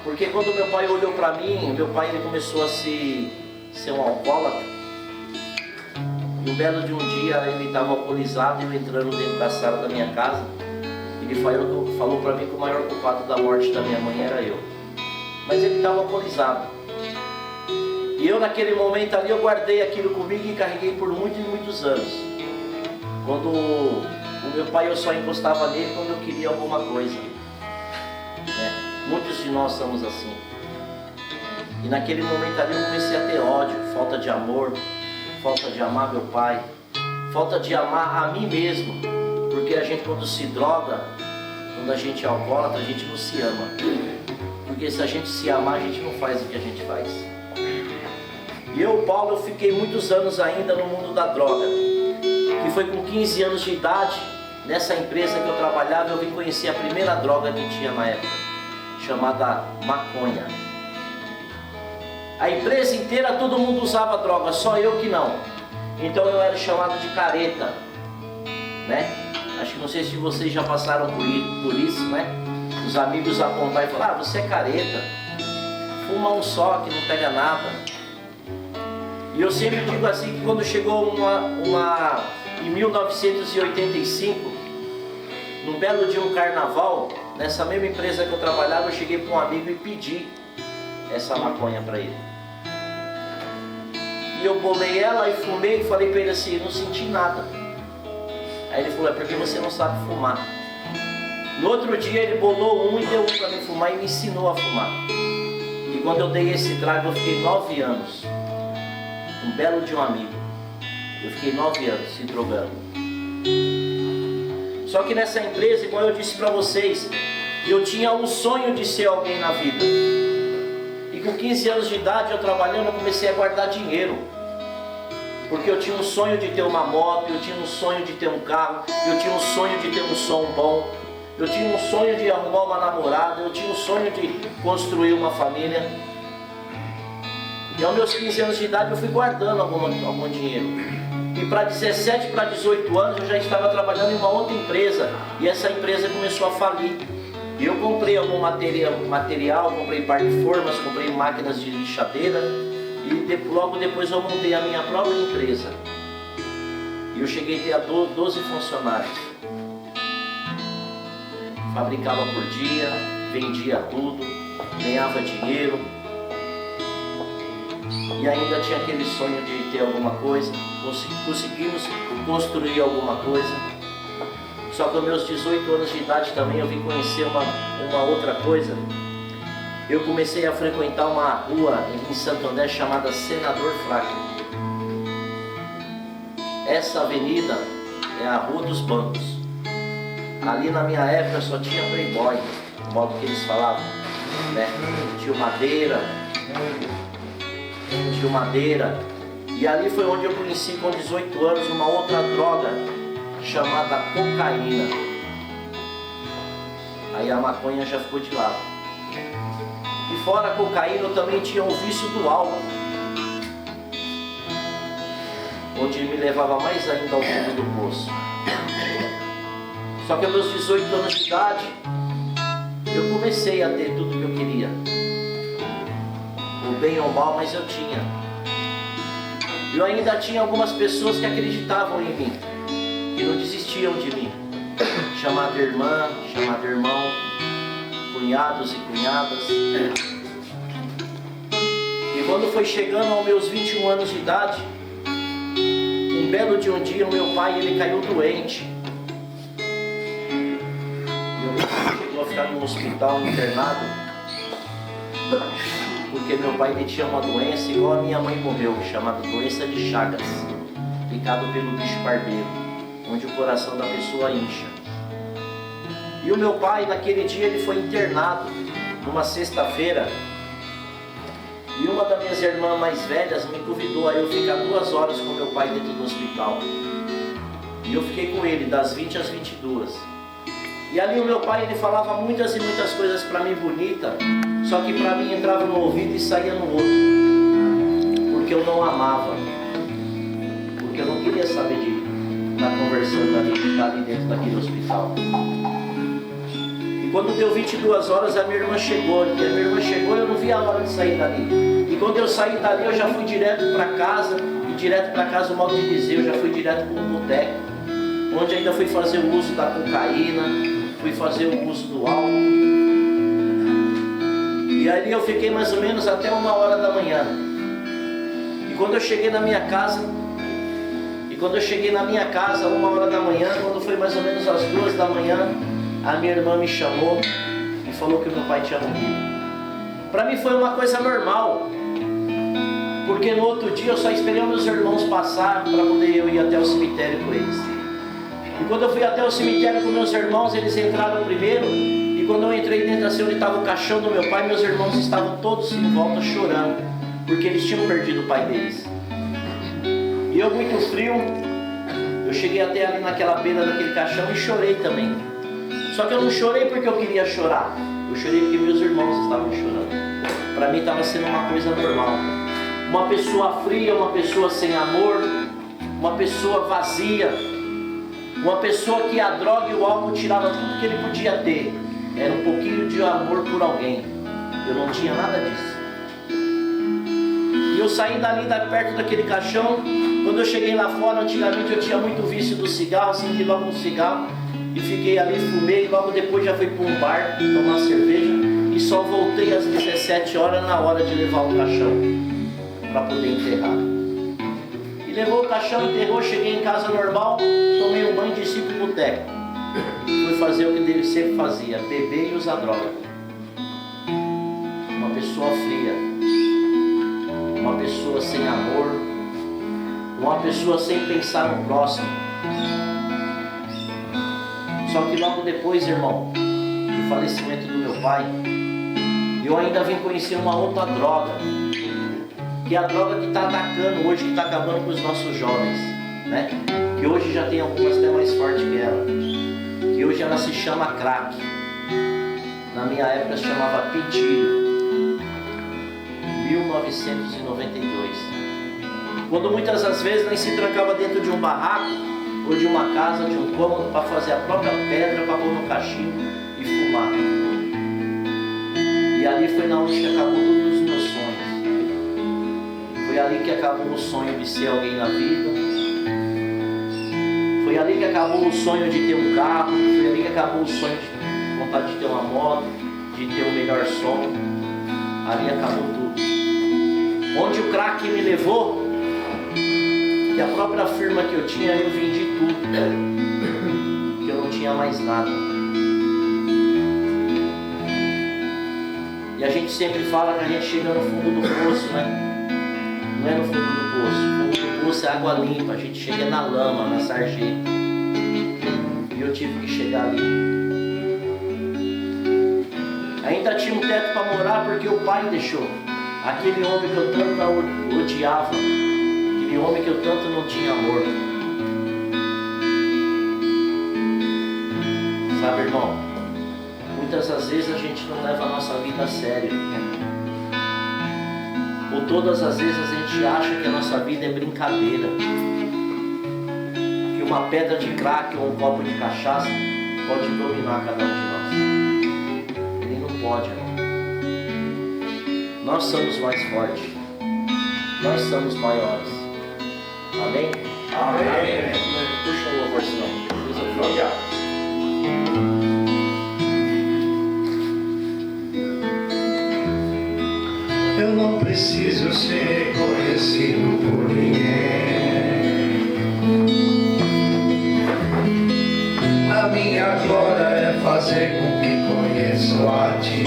Porque quando meu pai olhou para mim, meu pai ele começou a ser um alcoólatra. E um belo de um dia ele estava alcoolizado e eu entrando dentro da sala da minha casa. Ele falou para mim que o maior culpado da morte da minha mãe era eu. Mas ele estava alcoolizado. E eu naquele momento ali eu guardei aquilo comigo e carreguei por muitos e muitos anos. Quando o meu pai eu só encostava nele quando eu queria alguma coisa. Né? Muitos de nós somos assim. E naquele momento ali eu comecei a ter ódio, falta de amor, falta de amar meu pai, falta de amar a mim mesmo. Porque a gente quando se droga, quando a gente é alcoólatra, a gente não se ama. Porque se a gente se amar, a gente não faz o que a gente faz. E eu, Paulo, eu fiquei muitos anos ainda no mundo da droga. E foi com 15 anos de idade, nessa empresa que eu trabalhava, eu vim conhecer a primeira droga que tinha na época, chamada maconha. A empresa inteira, todo mundo usava droga, só eu que não. Então eu era chamado de careta, né? Acho que não sei se vocês já passaram por isso, né? Os amigos apontaram e falaram, você é careta, fuma um só que não pega nada. E eu sempre digo assim, que quando chegou em 1985, num belo dia, um carnaval, nessa mesma empresa que eu trabalhava, eu cheguei para um amigo e pedi essa maconha para ele. E eu bolei ela e fumei e falei para ele assim, não senti nada. Aí ele falou, é porque você não sabe fumar. No outro dia ele bolou um e deu um para mim fumar e me ensinou a fumar. E quando eu dei esse trago eu fiquei 9 anos. Um belo de um amigo. Eu fiquei 9 anos se drogando. Só que nessa empresa, igual eu disse para vocês, eu tinha um sonho de ser alguém na vida. E com 15 anos de idade, eu trabalhando, eu comecei a guardar dinheiro. Porque eu tinha um sonho de ter uma moto, eu tinha um sonho de ter um carro, eu tinha um sonho de ter um som bom, eu tinha um sonho de arrumar uma namorada, eu tinha um sonho de construir uma família. E aos meus 15 anos de idade eu fui guardando algum dinheiro. E para 17, para 18 anos eu já estava trabalhando em uma outra empresa. E essa empresa começou a falir. E eu comprei algum material, comprei par de formas, comprei máquinas de lixadeira. E logo depois eu montei a minha própria empresa. E eu cheguei a ter 12 funcionários. Fabricava por dia, vendia tudo, ganhava dinheiro. E ainda tinha aquele sonho de ter alguma coisa. Conseguimos construir alguma coisa. Só que aos meus 18 anos de idade também eu vim conhecer uma outra coisa. Eu comecei a frequentar uma rua em Santo André chamada Senador Fraco. Essa avenida, é a Rua dos Bancos. Ali na minha época só tinha playboy, do modo que eles falavam, né? Tio Madeira. E ali foi onde eu conheci com 18 anos uma outra droga chamada cocaína. Aí a maconha já ficou de lado. E fora a cocaína eu também tinha o vício do álcool, onde me levava mais ainda ao fundo do poço. Só que aos meus 18 anos de idade, eu comecei a ter tudo que eu queria. O bem ou o mal, mas eu tinha. Eu ainda tinha algumas pessoas que acreditavam em mim, que não desistiam de mim. Chamada irmã, chamado irmão, cunhados e cunhadas. E quando foi chegando aos meus 21 anos de idade, um belo de um dia, o meu pai ele caiu doente. Eu chegou a ficar no hospital internado, porque meu pai ele tinha uma doença igual a minha mãe morreu, chamada doença de Chagas, picado pelo bicho barbeiro, onde o coração da pessoa incha. E o meu pai naquele dia ele foi internado, numa sexta-feira, e uma das minhas irmãs mais velhas me convidou a eu ficar 2 horas com meu pai dentro do hospital. E eu fiquei com ele das 20 às 22. E ali o meu pai ele falava muitas e muitas coisas para mim bonita, só que para mim entrava no ouvido e saía no outro, porque eu não amava, porque eu não queria saber de estar conversando ali, de estar ali dentro daquele hospital. E quando deu 22 horas a minha irmã chegou, e a minha irmã chegou eu não vi a hora de sair dali. E quando eu saí dali eu já fui direto para casa, e direto para casa o modo de dizer, eu já fui direto para um boteco, onde ainda fui fazer o uso da cocaína, fui fazer o uso do álcool. E ali eu fiquei mais ou menos até 1h da manhã. E quando eu cheguei na minha casa, 1h da manhã, quando foi mais ou menos às 2 da manhã, a minha irmã me chamou e falou que meu pai tinha morrido. Para mim foi uma coisa normal, porque no outro dia eu só esperei os meus irmãos passar para poder eu ir até o cemitério com eles. E quando eu fui até o cemitério com meus irmãos, eles entraram primeiro. E quando eu entrei dentro assim onde estava o caixão do meu pai, meus irmãos estavam todos em volta chorando, porque eles tinham perdido o pai deles. E eu muito frio, eu cheguei até ali naquela beira daquele caixão e chorei também. Só que eu não chorei porque eu queria chorar, eu chorei porque meus irmãos estavam chorando. Para mim estava sendo uma coisa normal. Uma pessoa fria, uma pessoa sem amor, uma pessoa vazia, uma pessoa que a droga e o álcool tiravam tudo que ele podia ter. Era um pouquinho de amor por alguém. Eu não tinha nada disso. E eu saí dali, perto daquele caixão. Quando eu cheguei lá fora, antigamente eu tinha muito vício do cigarro, acendi logo um cigarro e fiquei ali, fumei. Logo depois já fui para um bar tomar cerveja e só voltei às 17 horas na hora de levar o caixão para poder enterrar. E levou o caixão, enterrou, cheguei em casa normal, tomei um banho e desci pro boteco. Fui fazer o que ele sempre fazia, beber e usar droga. Uma pessoa fria, uma pessoa sem amor, uma pessoa sem pensar no próximo. Só que logo depois, irmão, do falecimento do meu pai, eu ainda vim conhecer uma outra droga, que é a droga que está atacando hoje, que está acabando com os nossos jovens, né? Que hoje já tem algumas até mais fortes que ela, que hoje ela se chama crack. Na minha época se chamava pitilho, 1992. Quando muitas das vezes nem se trancava dentro de um barraco, ou de uma casa, de um cômodo, para fazer a própria pedra, para pôr no cachimbo e fumar. E ali foi na onde que acabou todos os meus sonhos. Foi ali que acabou o sonho de ser alguém na vida. Foi ali que acabou o sonho de ter um carro. Foi ali que acabou o sonho de vontade de ter uma moto, de ter um melhor som. Ali acabou tudo. Onde o crack me levou, que a própria firma que eu tinha, eu vendi tudo, que eu não tinha mais nada. E a gente sempre fala que a gente chega no fundo do poço, né? Não é no fundo do poço. O fundo do poço é água limpa, a gente chega na lama, na sarjeta. eu tive que chegar ali. Ainda tinha um teto para morar porque o pai deixou. Aquele homem que eu tanto odiava, aquele homem que eu tanto não tinha amor. Sabe, irmão, muitas das vezes a gente não leva a nossa vida a sério. Ou todas as vezes a gente acha que a nossa vida é brincadeira. Que uma pedra de crack ou um copo de cachaça pode dominar cada um de nós. Ele não pode, irmão. Nós somos mais fortes. Nós somos maiores. Amém? Amém. Puxa o louvor, senão. Eu não preciso ser conhecido por ninguém. A minha glória é fazer com que conheçam a Ti.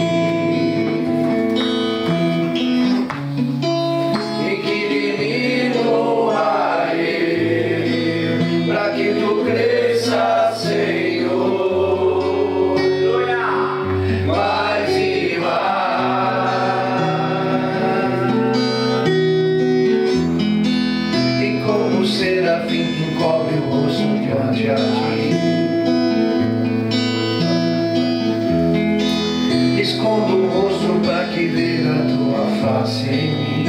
E que de mim diminua eu, pra que Tu cresça, Senhor. Mais e mais. E como o serafim que encobre o rosto diante a Ti, escondo o rosto para que veja a Tua face em mim.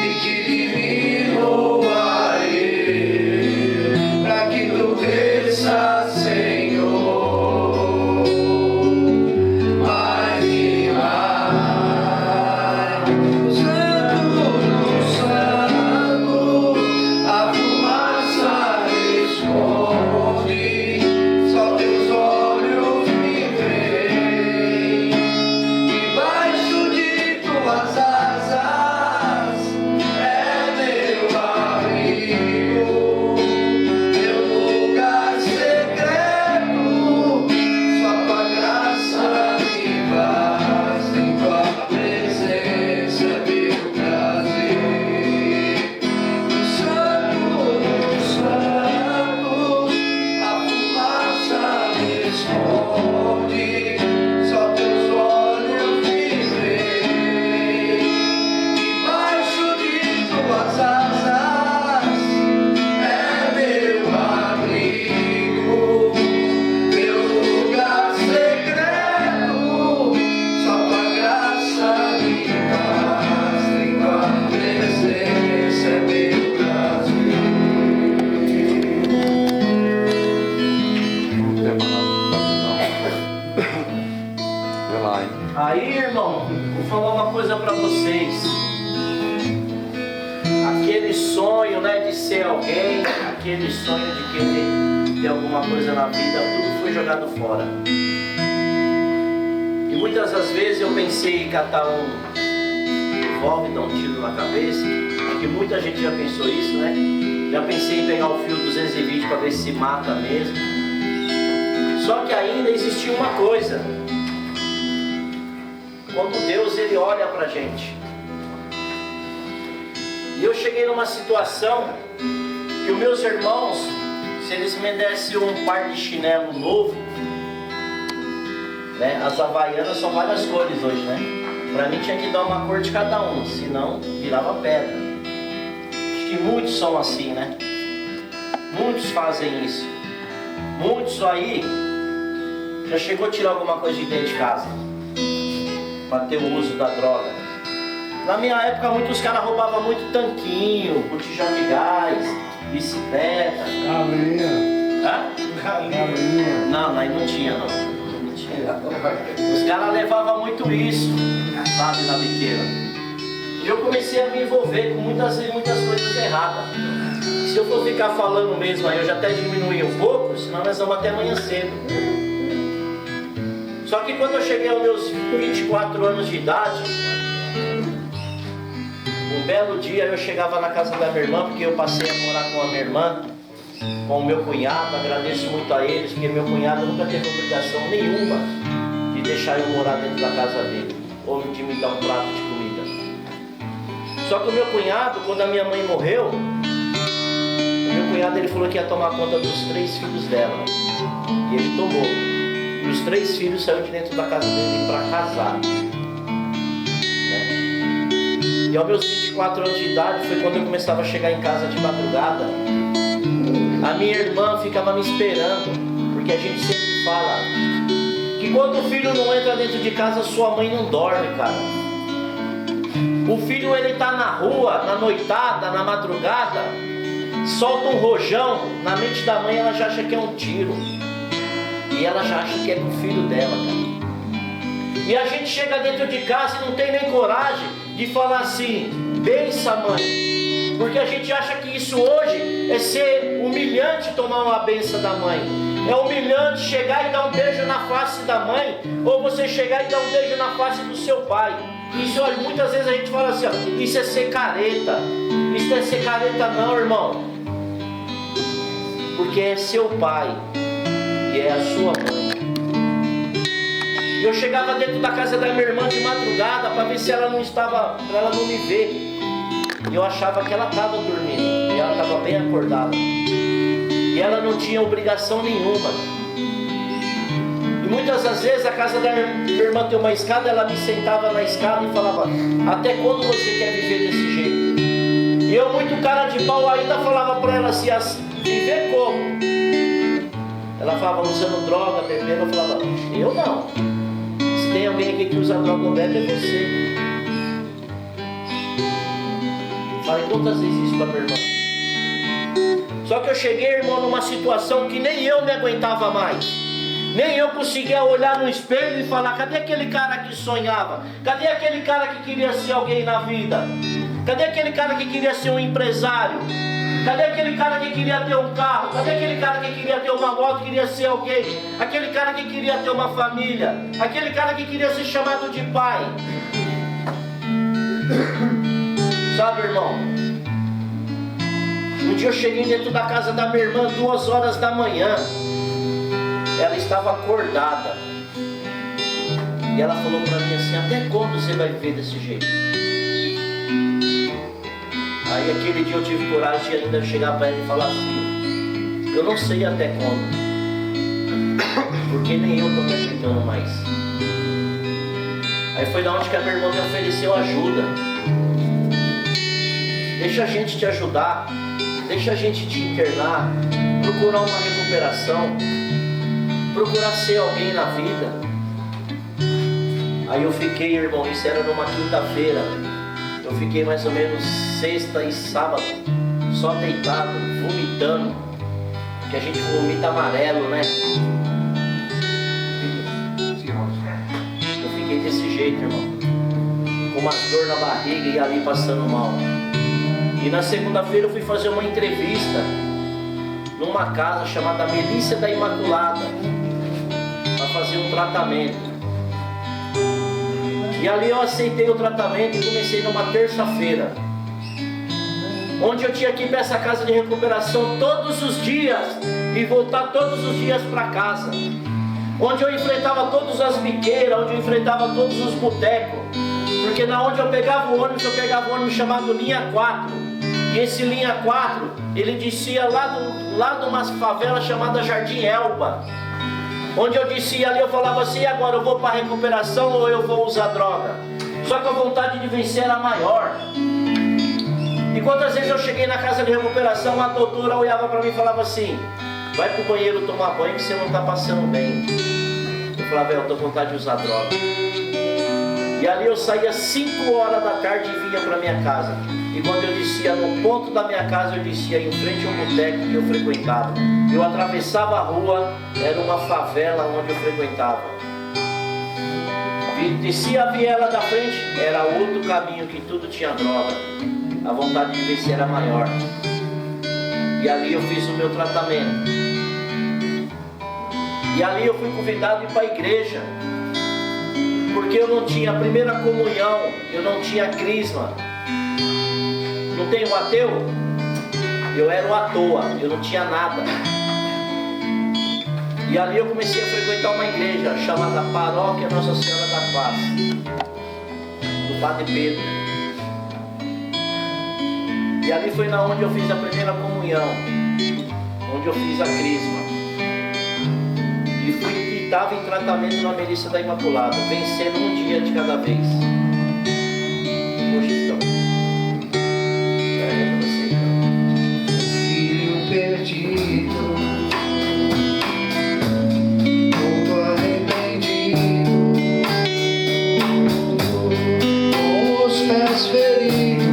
E que diminua eu, para que Tu cresça, Senhor, mais e mais. Santo, Santo, a fumaça esconde, só Teus olhos me veem. Debaixo de Tuas asas é meu abrigo, meu lugar secreto. Só Tua graça me basta, em Tua presença é meu prazer. Santo, Santo, a fumaça me esconde, só Teus olhos me veem. Debaixo de Tuas asas é meu abrigo, meu lugar secreto. Só Tua graça me basta, em Tua presença é meu prazer. Aí, irmão, vou falar uma coisa pra vocês. Aquele sonho, né, de ser alguém, aquele sonho de querer ter alguma coisa na vida, tudo foi jogado fora. E muitas das vezes eu pensei em catar um revólver e dar um tiro na cabeça, porque muita gente já pensou isso, né? Já pensei em pegar o fio 220 para ver se mata mesmo. Só que ainda existia uma coisa. Quando Deus, Ele olha pra gente. E eu cheguei numa situação que os meus irmãos, se eles me dessem um par de chinelo novo, né? As havaianas são várias cores hoje, né? Pra mim tinha que dar uma cor de cada um, senão virava pedra. Acho que muitos são assim, né? Muitos fazem isso. Muitos aí já chegou a tirar alguma coisa de dentro de casa para ter o uso da droga. Na minha época, muitos caras roubavam muito tanquinho, botijão de gás, bicicleta. Galinha. Hã? Galinha. Não, aí não tinha não. Não tinha. Os caras levavam muito isso, sabe, na biqueira. E eu comecei a me envolver com muitas coisas erradas. Se eu for ficar falando mesmo aí, eu já até diminui um pouco, senão nós vamos até amanhã cedo. Só que quando eu cheguei aos meus 24 anos de idade, um belo dia eu chegava na casa da minha irmã, porque eu passei a morar com a minha irmã, com o meu cunhado. Agradeço muito a eles, porque meu cunhado nunca teve obrigação nenhuma de deixar eu morar dentro da casa dele, ou de me dar um prato de comida. Só que o meu cunhado, quando a minha mãe morreu, Meu cunhado, ele falou que ia tomar conta dos 3 filhos dela. E ele tomou. E os 3 filhos saíram de dentro da casa dele para casar. E aos meus 24 anos de idade foi quando eu começava a chegar em casa de madrugada. A minha irmã ficava me esperando, porque a gente sempre fala que quando o filho não entra dentro de casa, sua mãe não dorme, cara. O filho, ele tá na rua, na noitada, na madrugada, solta um rojão, na mente da mãe ela já acha que é um tiro. E ela já acha que é com o filho dela, cara. E a gente chega dentro de casa e não tem nem coragem de falar assim, bença mãe, porque a gente acha que isso hoje é ser humilhante tomar uma benção da mãe. É humilhante chegar e dar um beijo na face da mãe, ou você chegar e dar um beijo na face do seu pai. Isso, olha, muitas vezes a gente fala assim, ó, isso é ser careta. Isso não é ser careta não, irmão, porque é seu pai e é a sua mãe. Eu chegava dentro da casa da minha irmã de madrugada para ver se ela não estava, para ela não me ver. E eu achava que ela estava dormindo, e ela estava bem acordada. E ela não tinha obrigação nenhuma. E muitas das vezes a casa da minha irmã tem uma escada, ela me sentava na escada e falava, até quando você quer viver desse jeito? E eu, muito cara de pau, ainda falava para ela assim, viver como? Ela falava, usando droga, bebendo. Eu falava, eu não. Tem alguém aqui que usa droga ou bebe, é você. Falei quantas vezes isso para minha irmã. Só que eu cheguei, irmão, numa situação que nem eu me aguentava mais. Nem eu conseguia olhar no espelho e falar, cadê aquele cara que sonhava? Cadê aquele cara que queria ser alguém na vida? Cadê aquele cara que queria ser um empresário? Cadê aquele cara que queria ter um carro? Cadê aquele cara que queria ter uma moto, queria ser alguém? Aquele cara que queria ter uma família? Aquele cara que queria ser chamado de pai? Sabe, irmão? Um dia eu cheguei dentro da casa da minha irmã, 2 horas da manhã. Ela estava acordada. E ela falou para mim assim, até quando você vai viver desse jeito? Aí aquele dia eu tive coragem de ainda chegar para ela e falar assim, eu não sei até quando, porque nem eu estou me aguentando mais. Aí foi da onde que a minha irmã me ofereceu ajuda. Deixa a gente te ajudar, deixa a gente te internar, procurar uma recuperação, procurar ser alguém na vida. Aí eu fiquei, irmão, isso era numa quinta-feira. Eu fiquei mais ou menos sexta e sábado, só deitado, vomitando, que a gente vomita amarelo, né? Eu fiquei desse jeito, irmão, com umas dor na barriga e ali passando mal. E na segunda-feira eu fui fazer uma entrevista numa casa chamada Milícia da Imaculada, para fazer um tratamento. E ali eu aceitei o tratamento e comecei numa terça-feira, onde eu tinha que ir para essa casa de recuperação todos os dias e voltar todos os dias para casa, onde eu enfrentava todas as biqueiras, onde eu enfrentava todos os botecos, porque na onde eu pegava o ônibus chamado Linha 4, e esse Linha 4, ele descia lá de uma favela chamada Jardim Elba. Onde eu descia ali, eu falava assim, agora eu vou para a recuperação ou eu vou usar droga? Só que a vontade de vencer era maior. E quantas vezes eu cheguei na casa de recuperação, a doutora olhava para mim e falava assim, vai pro banheiro tomar banho que você não está passando bem. Eu falava, eu estou com vontade de usar droga. E ali eu saía 5 horas da tarde e vinha para minha casa. E quando eu descia no ponto da minha casa, eu descia em frente ao boteco que eu frequentava. Eu atravessava a rua, era uma favela onde eu frequentava. Descia a viela da frente, era outro caminho que tudo tinha droga. A vontade de vencer era maior. E ali eu fiz o meu tratamento. E ali eu fui convidado a ir para a igreja. Porque eu não tinha a primeira comunhão, eu não tinha crisma. Não tem um ateu? Eu era um à toa, eu não tinha nada. E ali eu comecei a frequentar uma igreja chamada Paróquia Nossa Senhora da Paz, do Padre Pedro. E ali foi na onde eu fiz a primeira comunhão. onde eu fiz a crisma. E estava em tratamento na Melissa da Imaculada, vencendo um dia de cada vez. Hoje então. É você, cara. Filho perdido, todo arrependido, com os pés feridos,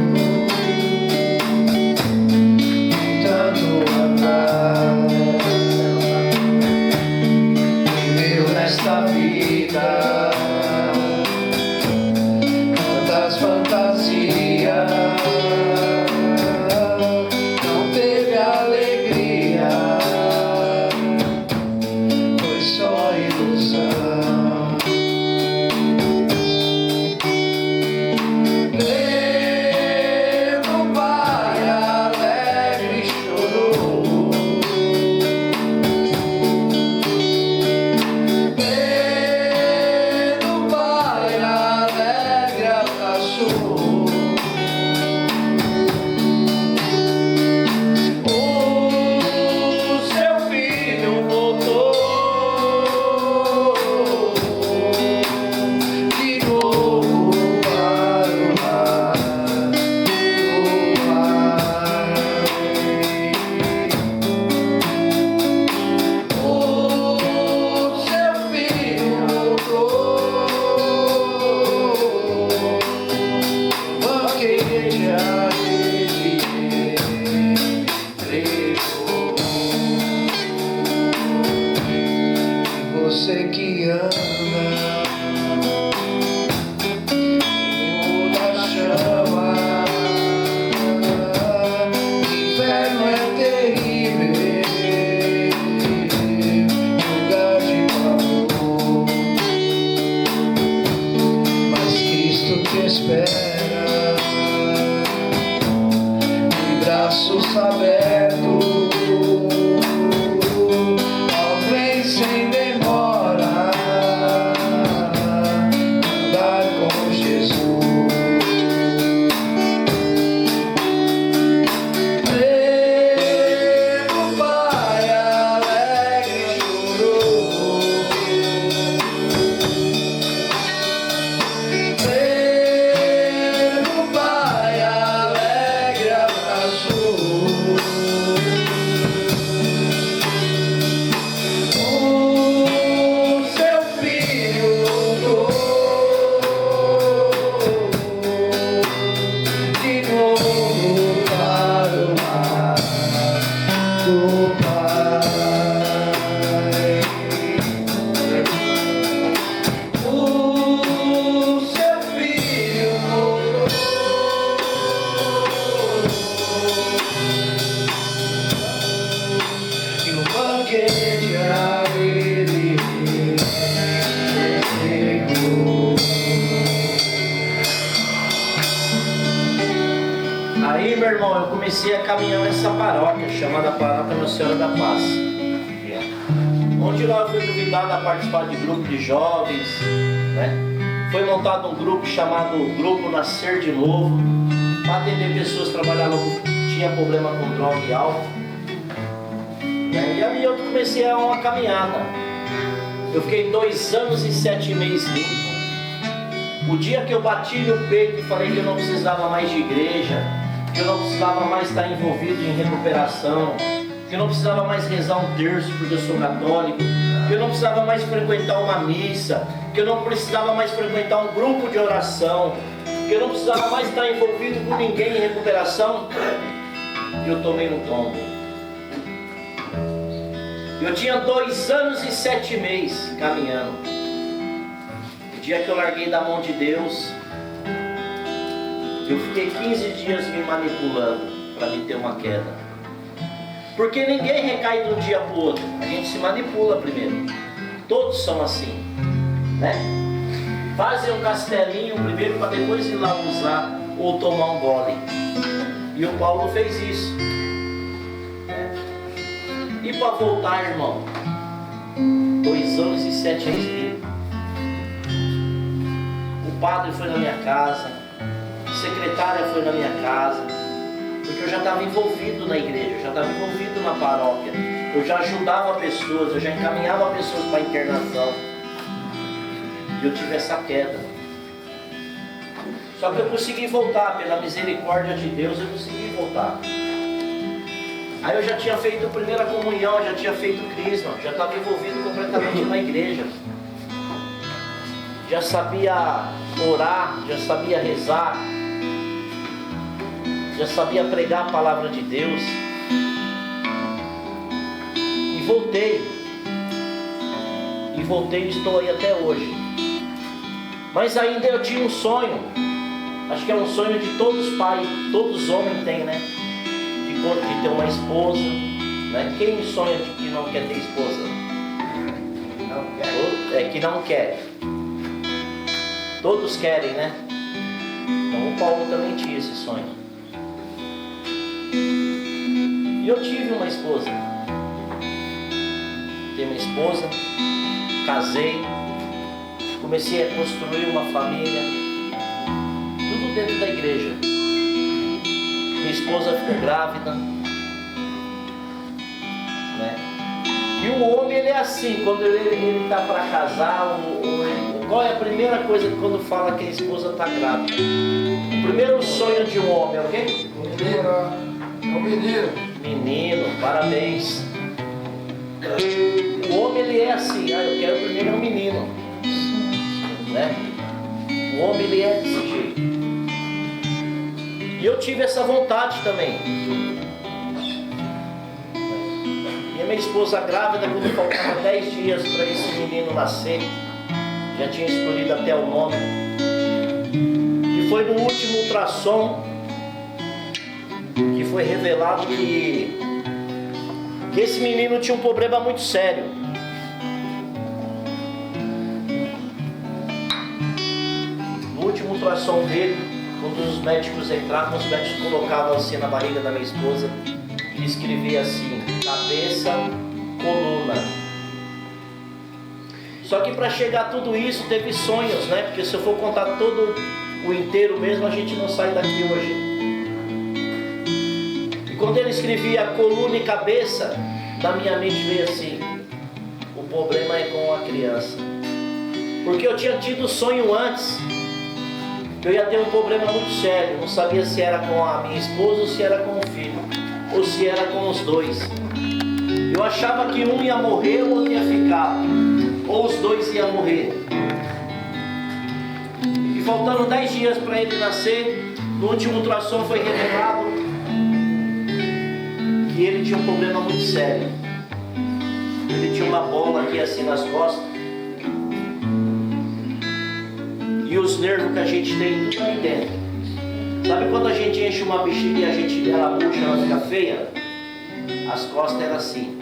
tentando andar, viveu nesta vida tantas fantasias, não teve alegria, foi só ilusão. Lembro, pai alegre chorou, lembro, pai alegre abraçou. O seu filho voltou de novo para o lar do pai. O seu filho voltou, banquete a ele entregou. E você que anda em da chama, inferno é terrível, lugar de pavor, mas Cristo te espera, de braços abertos, vem sem demora, andar com Jesus. Lembro, pai alegre chorou, lembro, pai alegre abraçou. O seu filho voltou de novo para o lar do pai. O seu filho voltou e o banquete a ele entregou. Aí, meu irmão, eu comecei a caminhar nessa paróquia, chamada Paróquia Nossa Senhora da Paz, onde lá eu fui convidado a participar de grupo de jovens, né? Foi montado um grupo chamado Grupo Nascer de Novo, para atender pessoas que trabalhavam, tinham problema com droga e álcool. E ali eu comecei uma caminhada. Eu fiquei 2 anos e 7 meses limpo. O dia que eu bati no peito e falei que eu não precisava mais de igreja, que eu não precisava mais estar envolvido em recuperação, que eu não precisava mais rezar um terço porque eu sou católico, que eu não precisava mais frequentar uma missa, que eu não precisava mais frequentar um grupo de oração, que eu não precisava mais estar envolvido com ninguém em recuperação, eu tomei um tombo. Eu tinha 2 anos e 7 meses caminhando. O dia que eu larguei da mão de Deus, eu fiquei 15 dias me manipulando para me ter uma queda. Porque ninguém recai de um dia para o outro. A gente se manipula primeiro. Todos são assim, né? Fazem um castelinho primeiro para depois ir lá usar ou tomar um gole. E o Paulo fez isso. E para voltar, irmão, 2 anos e 7 meses limpo. O padre foi na minha casa, a secretária foi na minha casa, porque eu já estava envolvido na igreja, eu já estava envolvido na paróquia. eu já ajudava pessoas, eu já encaminhava pessoas para internação. E eu tive essa queda. Só que eu consegui voltar, pela misericórdia de Deus, eu consegui voltar. Aí eu já tinha feito a primeira comunhão, já tinha feito crisma, já estava envolvido completamente na igreja. Já sabia orar, já sabia rezar, já sabia pregar a palavra de Deus. E voltei e estou aí até hoje. Mas ainda eu tinha um sonho, acho que é um sonho de todos os pais, todos os homens têm, né? De ter uma esposa, né? Quem sonha de que não quer ter esposa? Não quer. É que não quer. Todos querem, né? Então o Paulo também tinha esse sonho. E eu tive uma esposa. Tenho uma esposa, casei, comecei a construir uma família, tudo dentro da igreja. Minha esposa ficou grávida, né? E o homem, ele é assim, quando ele está para casar, qual é a primeira coisa que quando fala que a esposa está grávida? O primeiro sonho de um homem é o quê? Menino. Menino, parabéns. O homem, ele é assim, eu quero primeiro um menino, né? O homem, ele é desse jeito. E eu tive essa vontade também. E a minha esposa grávida, quando faltava 10 dias para esse menino nascer, já tinha escolhido até o nome. E foi no último ultrassom que foi revelado que esse menino tinha um problema muito sério. No último ultrassom dele, quando os médicos entravam, os médicos colocavam assim na barriga da minha esposa e escrevia assim: cabeça, coluna. Só que para chegar a tudo isso teve sonhos, né? Porque se eu for contar todo o inteiro mesmo, a gente não sai daqui hoje. E quando ele escrevia coluna e cabeça, na minha mente veio assim: o problema é com a criança. Porque eu tinha tido sonho antes, eu ia ter um problema muito sério. Não sabia se era com a minha esposa ou se era com o filho, ou se era com os dois. Eu achava que um ia morrer ou outro ia ficar, ou os dois iam morrer. E faltando 10 dias para ele nascer, no último ultrassom foi revelado que ele tinha um problema muito sério. Ele tinha uma bola aqui assim nas costas. E os nervos que a gente tem tudo aí dentro. Sabe quando a gente enche uma bexiga e a gente ela murcha, ela fica feia? As costas eram assim.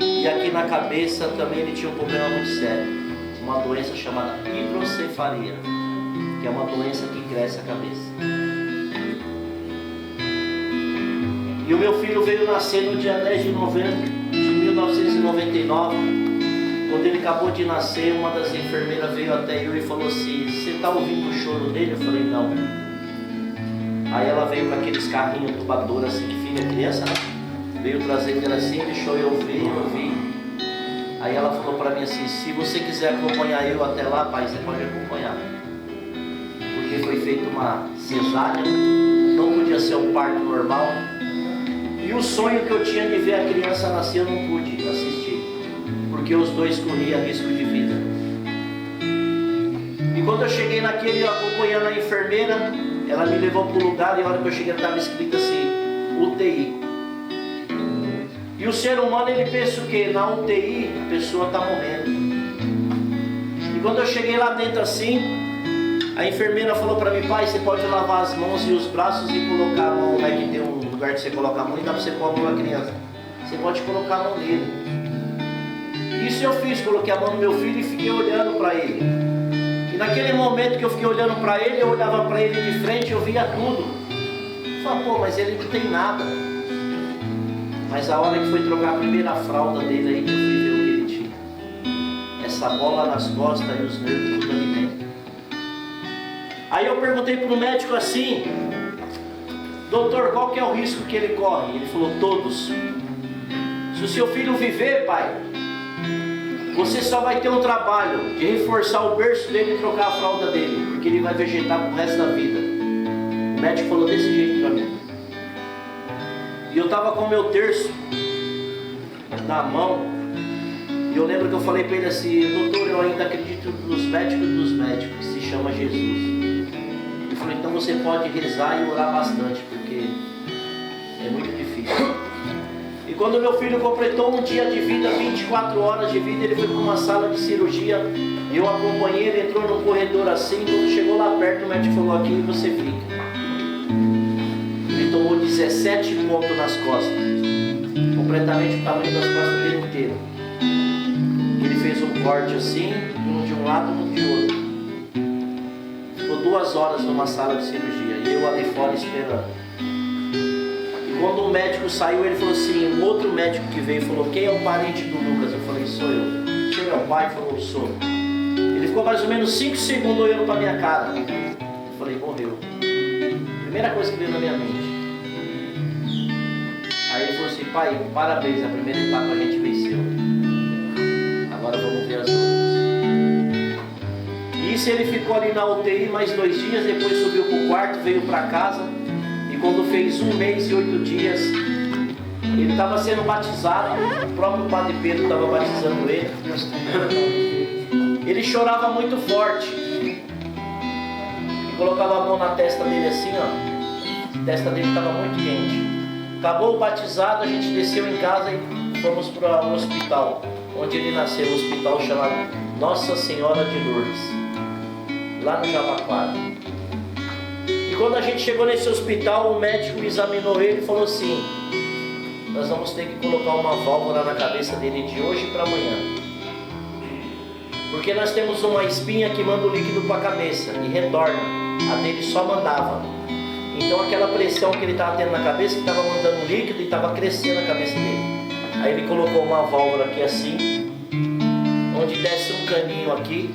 E aqui na cabeça também ele tinha um problema muito sério. Uma doença chamada hidrocefalia, que é uma doença que cresce a cabeça. E o meu filho veio nascer no dia 10 de novembro de 1999. Quando ele acabou de nascer, uma das enfermeiras veio até eu e falou assim: você está ouvindo o choro dele? Eu falei: não. Aí ela veio com aqueles carrinhos tubador assim que fica criança, né? Veio trazendo ele assim, deixou eu ouvir. Aí ela falou para mim assim: se você quiser acompanhar eu até lá, pai, você pode acompanhar. Porque foi feita uma cesárea, não podia ser um parto normal. E o sonho que eu tinha de ver a criança nascer, eu não pude assistir, porque os dois corriam risco de vida. E quando eu cheguei naquele, acompanhando a enfermeira, ela me levou para o lugar e a hora que eu cheguei estava escrito assim: UTI. E o ser humano, ele pensa o quê? Na UTI a pessoa está morrendo. E quando eu cheguei lá dentro assim, a enfermeira falou para mim: pai, você pode lavar as mãos e os braços e colocar a mão, né, que tem um lugar que você coloca a mão e dá para você pôr a mão na criança. Você pode colocar a mão nele. Isso eu fiz, coloquei a mão no meu filho e fiquei olhando para ele. E naquele momento que eu fiquei olhando para ele, eu olhava para ele de frente, eu via tudo. Eu falei: pô, mas ele não tem nada. Mas a hora que foi trocar a primeira fralda dele aí, que eu fui ver o que ele tinha. Essa bola nas costas e os nervos tudo ali dentro. Aí eu perguntei para o médico assim: doutor, qual que é o risco que ele corre? Ele falou: todos. Se o seu filho viver, pai, você só vai ter um trabalho de reforçar o berço dele e trocar a fralda dele, porque ele vai vegetar pro resto da vida. O médico falou desse jeito para mim. E eu estava com o meu terço na mão, e eu lembro que eu falei para ele assim: doutor, eu ainda acredito nos médicos dos médicos, que se chama Jesus. Ele falou: então você pode rezar e orar bastante, porque é muito difícil. E quando meu filho completou um dia de vida, 24 horas de vida, ele foi para uma sala de cirurgia. Eu acompanhei, ele entrou num corredor assim. Quando chegou lá perto, o médico falou: aqui você fica. Ele tomou 17 pontos nas costas, completamente o tamanho das costas dele inteiro. Ele fez um corte assim, um de um lado e um de outro. Ficou 2 horas numa sala de cirurgia e eu ali fora esperando. Quando o médico saiu, ele falou assim, um outro médico que veio falou: quem é o parente do Lucas? Eu falei: sou eu. O senhor é o pai? Ele falou: sou. Ele ficou mais ou menos 5 segundos olhando para minha cara. Eu falei: morreu. Primeira coisa que veio na minha mente. Aí ele falou assim: pai, parabéns, a primeira etapa a gente venceu. Agora vamos ver as outras. E isso, ele ficou ali na UTI mais 2 dias, depois subiu para o quarto, veio para casa. Quando fez 1 mês e 8 dias, ele estava sendo batizado. O próprio Padre Pedro estava batizando ele. Ele chorava muito forte e colocava a mão na testa dele assim, ó. A testa dele estava muito quente. Acabou o batizado, a gente desceu em casa e fomos para o hospital onde ele nasceu, um hospital chamado Nossa Senhora de Lourdes, lá no Jabaquara. E quando a gente chegou nesse hospital, o médico examinou ele e falou assim: nós vamos ter que colocar uma válvula na cabeça dele de hoje para amanhã, porque nós temos uma espinha que manda o líquido para a cabeça e retorna. A dele só mandava. Então aquela pressão que ele estava tendo na cabeça, que estava mandando líquido e estava crescendo a cabeça dele. Aí ele colocou uma válvula aqui assim, onde desce um caninho aqui,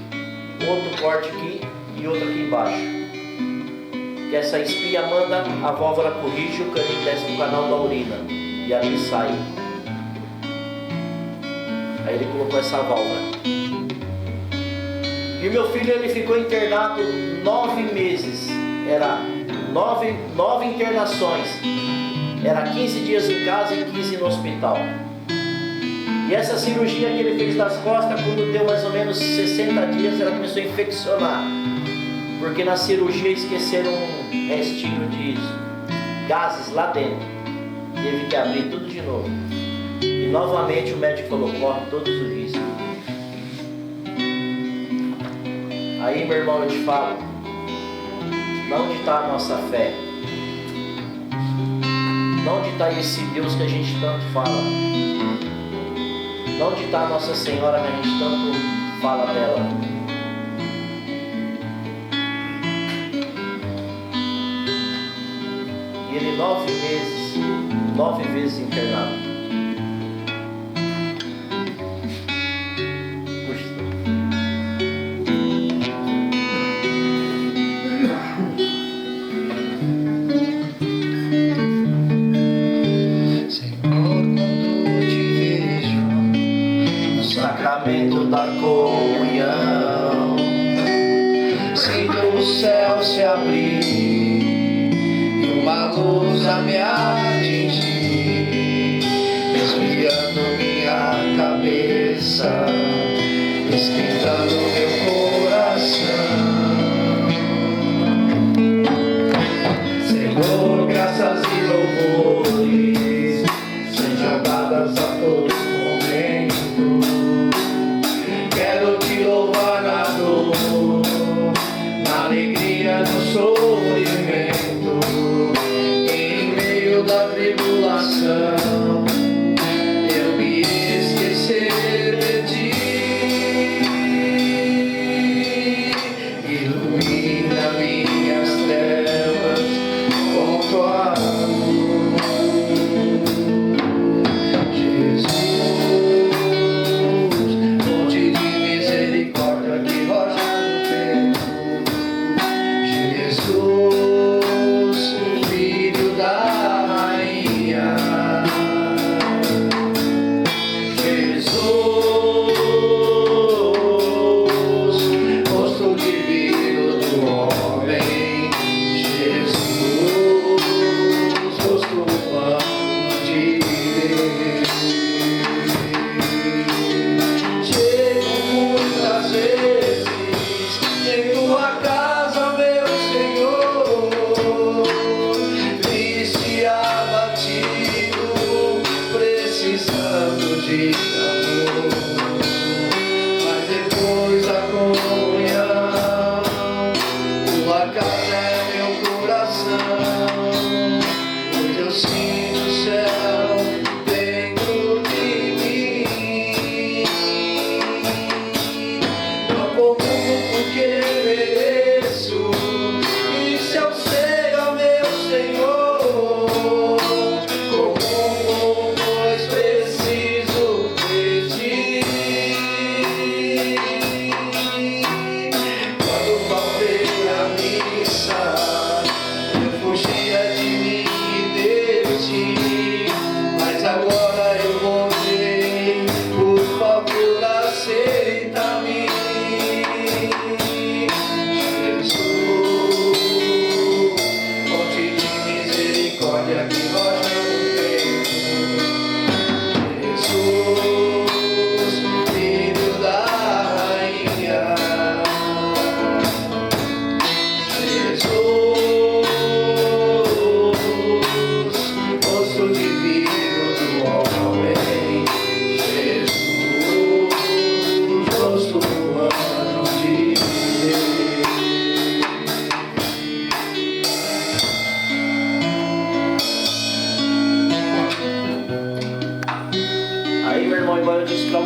outro corte aqui e outro aqui embaixo. Que essa espinha manda, a válvula corrige, o caninho desce para o canal da urina e ali sai. Aí ele colocou essa válvula. E meu filho, ele ficou internado 9 meses. Era 9 internações. Era 15 dias em casa e 15 no hospital. E essa cirurgia que ele fez das costas, quando deu mais ou menos 60 dias, ela começou a infeccionar. Porque na cirurgia esqueceram um restinho de gases lá dentro. Teve que abrir tudo de novo. E novamente o médico falou: corre todos os riscos. Aí, meu irmão, eu te falo, onde está a nossa fé? Onde está esse Deus que a gente tanto fala? Onde está a Nossa Senhora que a gente tanto fala dela? E ele 9 vezes internado. Da comunhão, sinto o céu se abrir e uma luz a me atingir, desviando minha cabeça, esquentando meu coração. Senhor, graças e louvores sejam dadas a todo momento. Quero te louvar na dor, na alegria do sofrimento, em meio da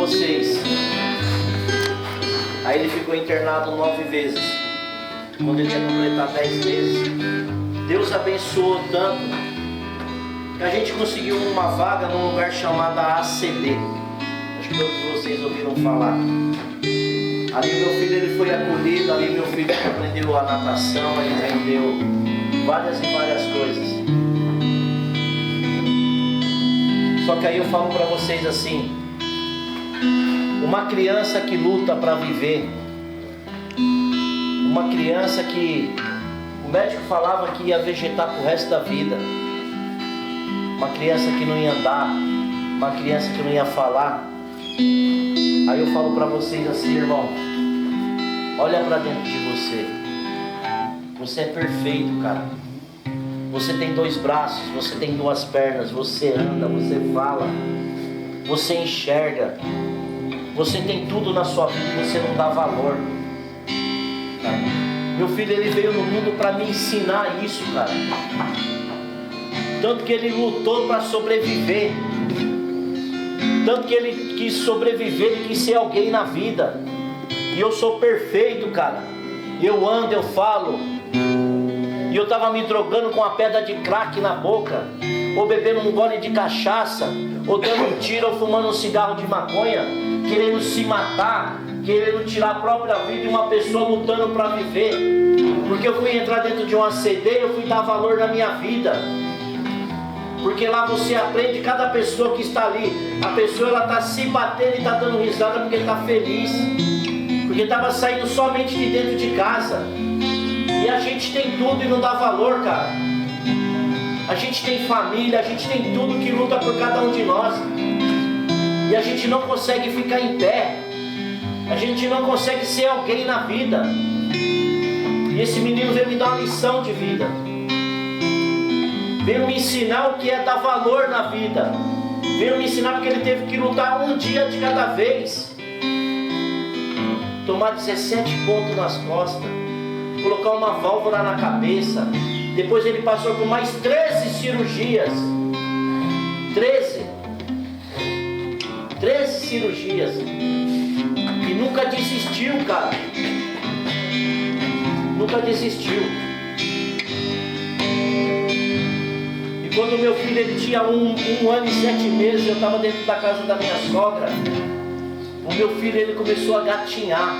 vocês. Aí ele ficou internado 9 vezes. Quando ele ia completar 10 meses, Deus abençoou tanto que a gente conseguiu uma vaga num lugar chamado ACB. Acho que todos vocês ouviram falar. Ali meu filho ele foi acolhido, ali meu filho aprendeu a natação, ele aprendeu várias e várias coisas. Só que aí eu falo para vocês assim, uma criança que luta para viver, uma criança que o médico falava que ia vegetar pro resto da vida, uma criança que não ia andar, uma criança que não ia falar. Aí eu falo para vocês assim, irmão, olha para dentro de você. Você é perfeito, cara. Você tem 2 braços, você tem 2 pernas, você anda, você fala, você enxerga. Você tem tudo na sua vida e você não dá valor. Cara, meu filho ele veio no mundo para me ensinar isso, cara. Tanto que ele lutou para sobreviver. Tanto que ele quis sobreviver, ele quis ser alguém na vida. E eu sou perfeito, cara. Eu ando, eu falo. E eu estava me drogando com uma pedra de crack na boca, ou bebendo um gole de cachaça, ou dando um tiro, ou fumando um cigarro de maconha, querendo se matar, querendo tirar a própria vida de uma pessoa lutando para viver. Porque eu fui entrar dentro de uma CD, eu fui dar valor na minha vida. Porque lá você aprende, cada pessoa que está ali, a pessoa ela está se batendo e está dando risada porque está feliz, porque estava saindo somente de dentro de casa. E a gente tem tudo e não dá valor, cara. A gente tem família, a gente tem tudo que luta por cada um de nós. E a gente não consegue ficar em pé. A gente não consegue ser alguém na vida. E esse menino veio me dar uma lição de vida. Veio me ensinar o que é dar valor na vida. Veio me ensinar porque ele teve que lutar um dia de cada vez. Tomar 17 pontos nas costas. Colocar uma válvula na cabeça. Depois ele passou por mais 13 cirurgias. 13 cirurgias. E nunca desistiu, cara. Nunca desistiu. E quando meu filho ele tinha um ano e 7 meses, eu estava dentro da casa da minha sogra. O meu filho ele começou a gatinhar.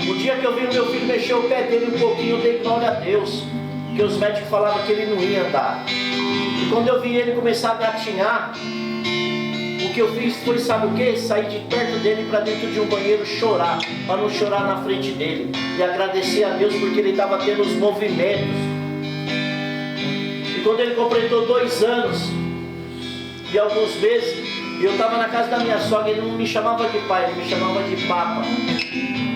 O dia que eu vi o meu filho mexer o pé dele um pouquinho, eu dei glória a Deus, porque os médicos falavam que ele não ia andar. E quando eu vi ele começar a gatinhar, o que eu fiz foi, sabe o que? Sair de perto dele para dentro de um banheiro chorar, para não chorar na frente dele, e agradecer a Deus porque ele estava tendo os movimentos. E quando ele completou 2 anos e alguns meses, eu estava na casa da minha sogra, ele não me chamava de pai, ele me chamava de papa.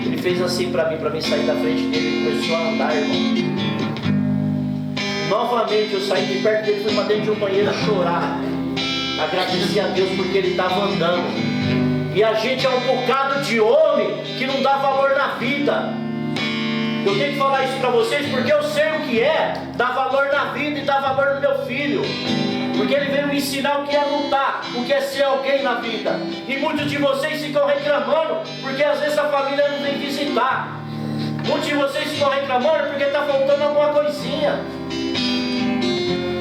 Ele fez assim para mim sair da frente dele e começou a andar, irmão. Novamente eu saí de perto dele, fui para dentro de um banheiro chorar. Agradecer a Deus porque ele estava andando. E a gente é um bocado de homem que não dá valor na vida. Eu tenho que falar isso para vocês porque eu sei o que é dar valor na vida e dar valor no meu filho. Porque ele veio me ensinar o que é lutar, o que é ser alguém na vida. E muitos de vocês ficam reclamando porque às vezes a família não vem visitar. Muitos de vocês ficam reclamando porque está faltando alguma coisinha.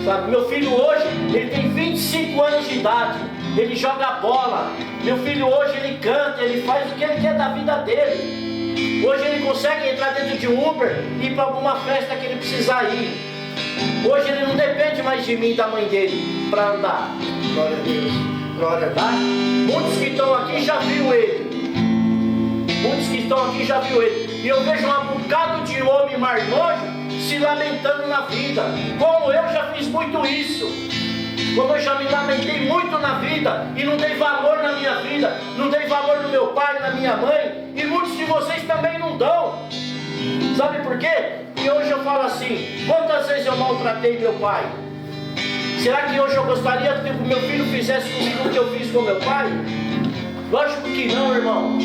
Sabe, meu filho hoje, ele tem 25 anos de idade. Ele joga bola. Meu filho hoje, ele canta, ele faz o que ele quer da vida dele. Hoje ele consegue entrar dentro de um Uber e ir para alguma festa que ele precisar ir. Hoje ele não depende mais de mim e da mãe dele para andar. Glória a Deus. Glória a Deus. Tá? Muitos que estão aqui já viram ele. Muitos que estão aqui já viram ele. E eu vejo um bocado de homem marmanjo se lamentando na vida. Como eu já fiz muito isso. Como eu já me lamentei muito na vida e não dei valor na minha vida, não dei valor no meu pai, na minha mãe, e muitos de vocês também não dão. Sabe por quê? Porque hoje eu falo assim: quantas vezes eu maltratei meu pai? Será que hoje eu gostaria que o meu filho fizesse comigo o que eu fiz com meu pai? Lógico que não, irmão.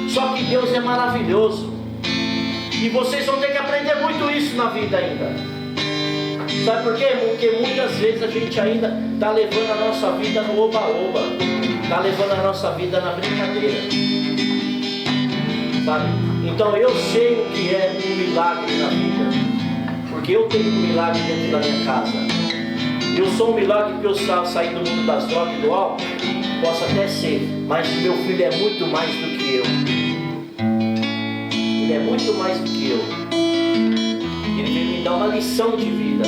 Só que Deus é maravilhoso. E vocês vão ter que aprender muito isso na vida ainda. Sabe por quê? Porque muitas vezes a gente ainda está levando a nossa vida no oba-oba. está levando a nossa vida na brincadeira. Sabe? Então eu sei o que é um milagre na vida, porque eu tenho um milagre dentro da minha casa. Eu sou um milagre que eu saí do mundo das drogas e do álcool, posso até ser, mas meu filho é muito mais do que eu. Ele é muito mais do que eu. Ele veio me dar uma lição de vida.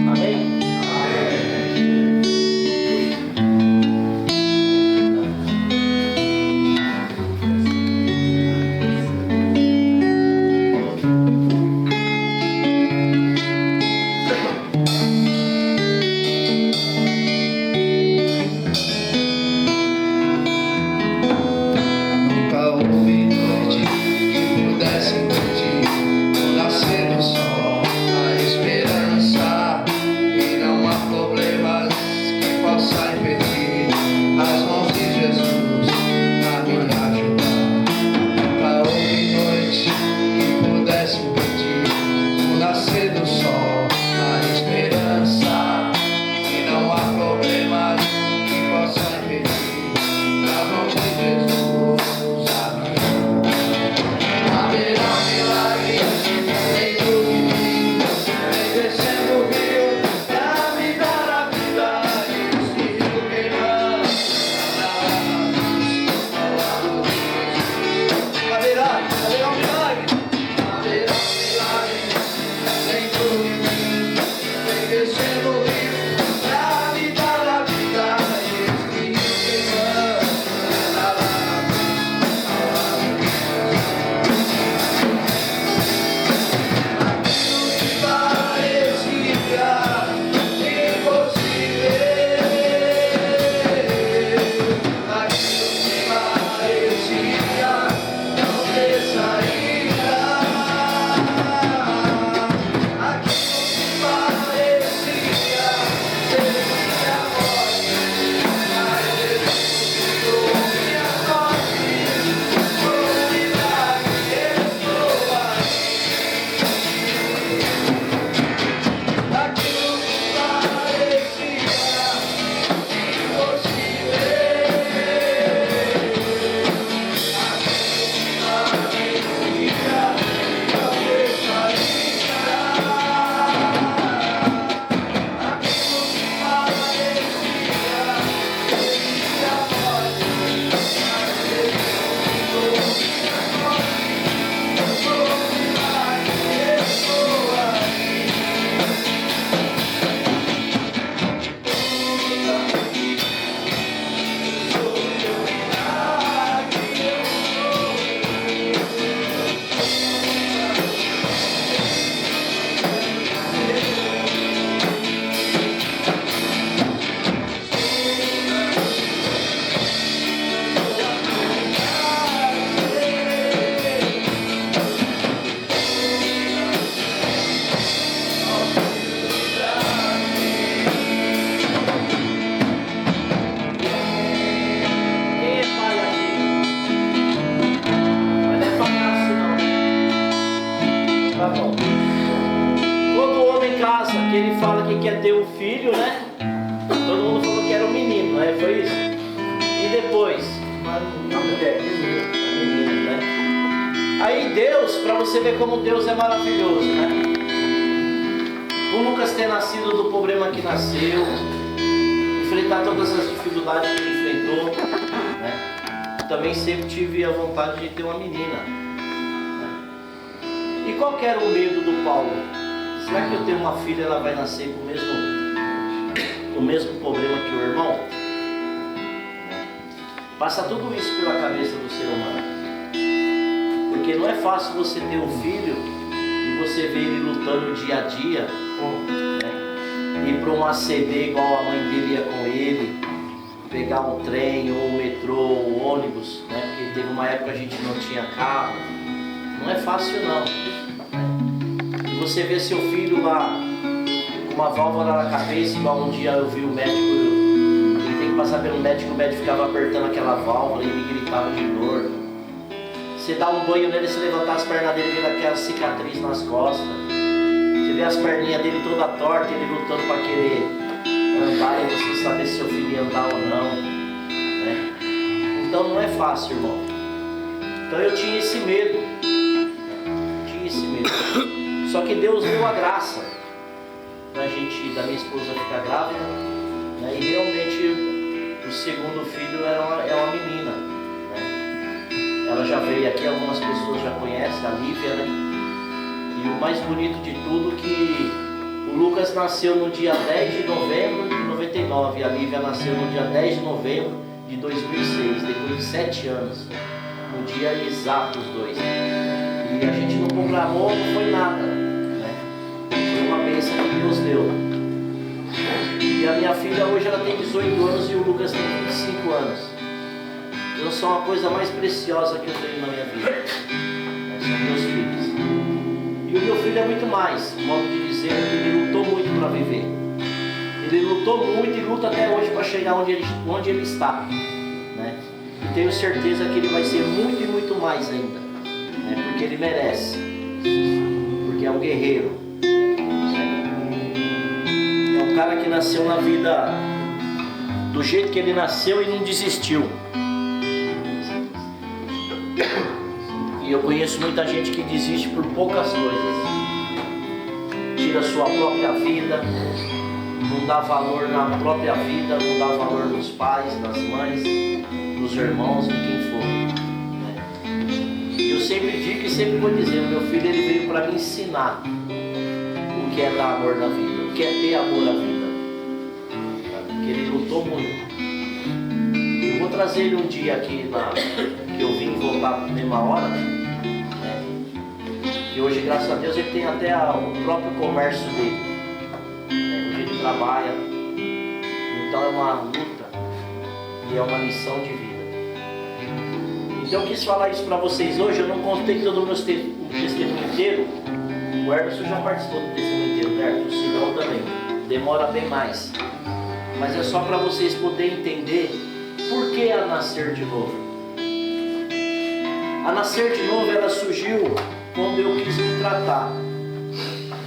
Amém? Sempre tive a vontade de ter uma menina. E qual que era o medo do Paulo? Será que eu tenho uma filha, ela vai nascer com o mesmo problema que o irmão? Passa tudo isso pela cabeça do ser humano. Porque não é fácil você ter um filho e você ver ele lutando dia a dia, né? Ir para um ACB igual a mãe dele ia com ele, pegar um trem, ou um metrô, ou um ônibus, né? Porque teve uma época que a gente não tinha carro. Não é fácil não. E você vê seu filho lá com uma válvula na cabeça, igual um dia eu vi o médico, ele tem que passar pelo médico, o médico ficava apertando aquela válvula e ele gritava de dor. Você dá um banho nele, você levantar as pernas dele, vê aquela cicatriz nas costas. Você vê as perninhas dele toda torta, ele lutando para querer andar e você saber se seu filho ia andar ou não, né? Então não é fácil, irmão. Então eu tinha esse medo. Só que Deus deu a graça pra gente, da minha esposa ficar grávida, né? E realmente o segundo filho é uma menina, né? Ela já veio aqui, algumas pessoas já conhecem, a Lívia, né? E o mais bonito de tudo que o Lucas nasceu no dia 10 de novembro de 99 e a Lívia nasceu no dia 10 de novembro de 2006, depois de 7 anos, no dia exato os dois. E a gente não programou, não foi nada, né? Foi uma bênção que Deus deu. E a minha filha hoje ela tem 18 anos e o Lucas tem 25 anos. Então são a coisa mais preciosa que eu tenho na minha vida, né? São meus filhos. E o meu filho é muito mais, modo de dizer, que ele lutou muito para viver. Ele lutou muito e luta até hoje para chegar onde ele está, né? E tenho certeza que ele vai ser muito e muito mais ainda, né? Porque ele merece, porque é um guerreiro, né? É um cara que nasceu na vida do jeito que ele nasceu e não desistiu. E eu conheço muita gente que desiste por poucas coisas, tira sua própria vida, não dá valor na própria vida, não dá valor nos pais, nas mães, nos irmãos, de quem for, né? Eu sempre digo e sempre vou dizer, o meu filho ele veio para me ensinar o que é dar amor na vida, o que é ter amor à vida, porque ele lutou muito. Eu vou trazer ele um dia aqui que eu vim voltar na mesma hora, né? E hoje, graças a Deus, ele tem até o próprio comércio dele, né? Onde ele trabalha. Então é uma luta e é uma lição de vida. Então eu quis falar isso para vocês hoje. Eu não contei todo o meu testemunho inteiro. O Herberson já participou do testemunho inteiro, né? O Sidão também. Demora bem mais. Mas é só para vocês poderem entender por que a nascer de novo. A nascer de novo ela surgiu quando eu quis me tratar.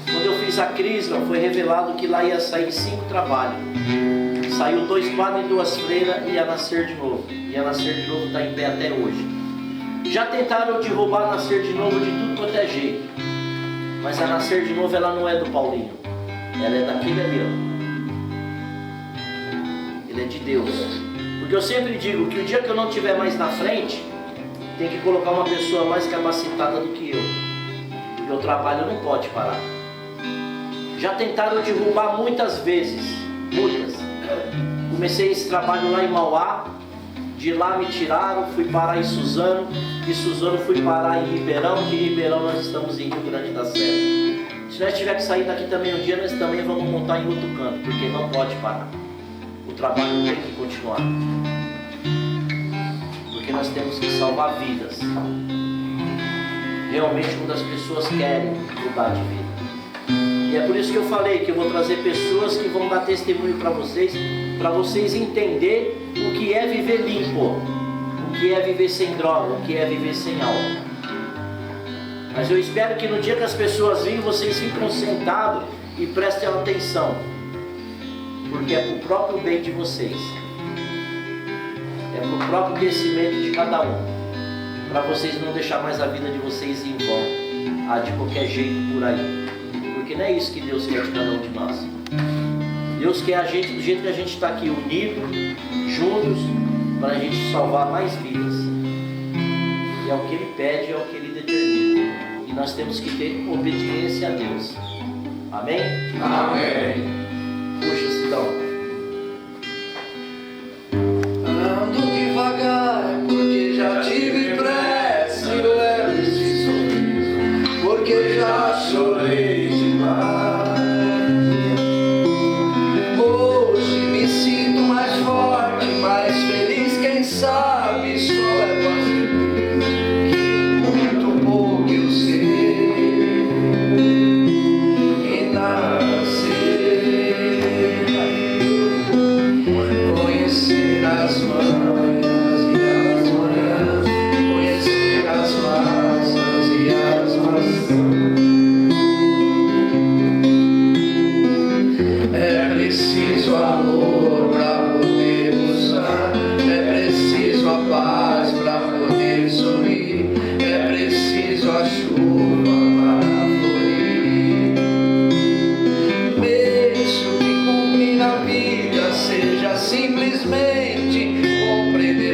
Quando eu fiz a crisma, foi revelado que lá ia sair 5 trabalhos. Saiu 2 padres e 2 freiras e ia nascer de novo. E a nascer de novo está em pé até hoje. Já tentaram derrubar a nascer de novo de tudo quanto é jeito. Mas a nascer de novo ela não é do Paulinho. Ela é daquele ali, ó. Ele é de Deus. Porque eu sempre digo que o dia que eu não estiver mais na frente, tem que colocar uma pessoa mais capacitada do que eu. Porque o trabalho não pode parar. Já tentaram derrubar muitas vezes. Muitas. Comecei esse trabalho lá em Mauá. De lá me tiraram, fui parar em Suzano. De Suzano fui parar em Ribeirão. De Ribeirão nós estamos em Rio Grande da Serra. Se nós tiver que sair daqui também um dia, nós também vamos montar em outro canto. Porque não pode parar. O trabalho tem que continuar. Porque nós temos que salvar vidas. Realmente quando as pessoas querem mudar de vida. E é por isso que eu falei que eu vou trazer pessoas que vão dar testemunho para vocês entenderem o que é viver limpo, o que é viver sem droga, o que é viver sem álcool. Mas eu espero que no dia que as pessoas virem, vocês ficam sentados e prestem atenção, porque é para o próprio bem de vocês. É para o próprio crescimento de cada um, para vocês não deixar mais a vida de vocês ir embora de qualquer jeito por aí, porque não é isso que Deus quer de cada um de nós. Deus quer a gente do jeito que a gente está aqui, unido, juntos, para a gente salvar mais vidas. E é o que Ele pede, é o que Ele determina, e nós temos que ter obediência a Deus. Amém? Amém. Puxa, Sidão. Porque já tive pressa e levo esse sorriso, porque já chorei demais. Hoje me sinto mais forte, mais feliz, quem sabe só é vazio, que muito pouco eu sei e nascer.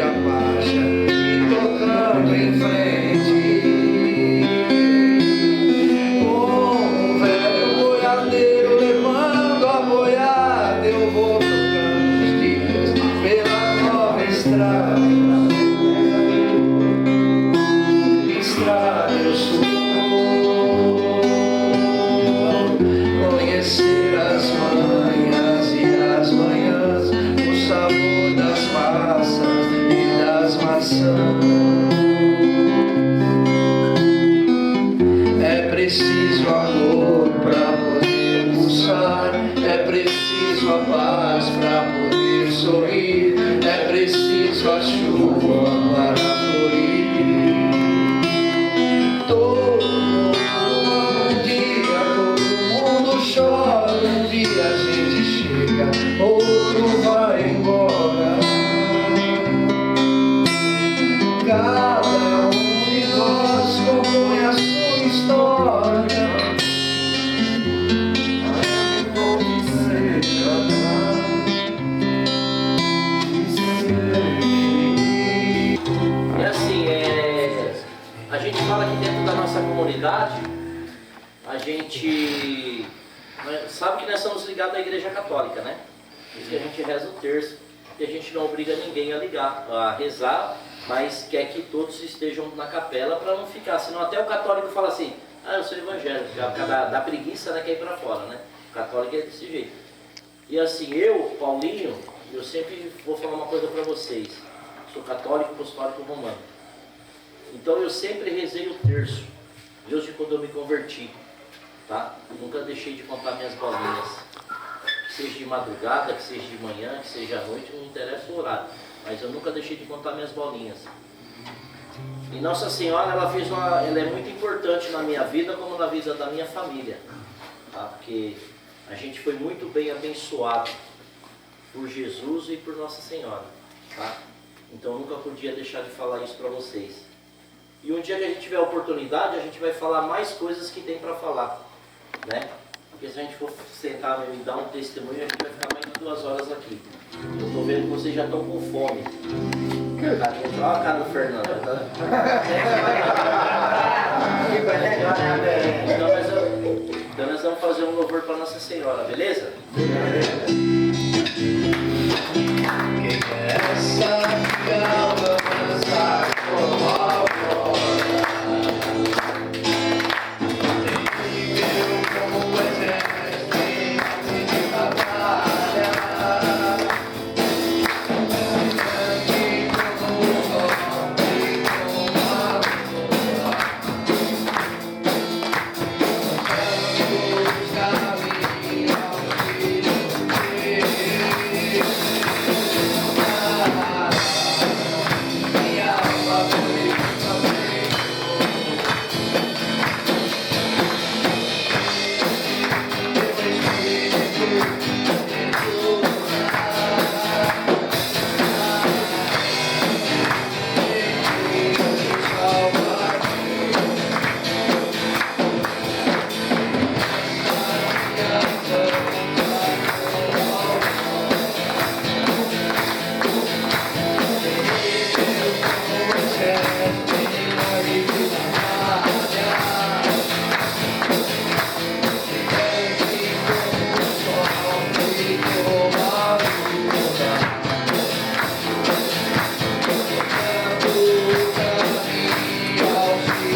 a marcha e tocando em frente. Com o velho boiadeiro levando a boiada, eu vou tocando os dias pela nova estrada. Estrada eu sou. Conhecer as manhãs e as manhãs, o sabor das massas e das maçãs. É preciso amor para poder pulsar, é preciso a paz para poder sorrir, é preciso a chuva para florir. Todo mundo chora, um dia a gente chega, outro vai embora. Cada um de nós compõe a sua história. É assim, a gente fala aqui dentro da nossa comunidade, a gente sabe que nós somos ligados à Igreja Católica, né? Por isso que a gente reza o terço, e a gente não obriga ninguém a rezar, mas quer que todos estejam na capela para não ficar, senão até o católico fala assim, eu sou evangélico, da preguiça, né, quer ir para fora, né? O católico é desse jeito. E assim, eu, Paulinho, eu sempre vou falar uma coisa para vocês, sou católico apostólico romano, então eu sempre rezei o terço, desde quando eu me converti, tá? Nunca deixei de contar minhas bolinhas, que seja de madrugada, que seja de manhã, que seja à noite, não interessa o horário, mas eu nunca deixei de contar minhas bolinhas. E Nossa Senhora, ela é muito importante na minha vida, como na vida da minha família, tá? Porque a gente foi muito bem abençoado por Jesus e por Nossa Senhora, tá? Então eu nunca podia deixar de falar isso para vocês. E um dia que a gente tiver a oportunidade, a gente vai falar mais coisas que tem para falar, né? Porque se a gente for sentar e dar um testemunho, a gente vai ficar mais de 2 horas aqui. Eu estou vendo que vocês já estão com fome. Olha a cara do Fernando. Então nós vamos fazer um louvor para Nossa Senhora, beleza? Essa calma dança como a aurora, viveu como exército de batalha, grande como o sol e como a lua, os caminhos ao filho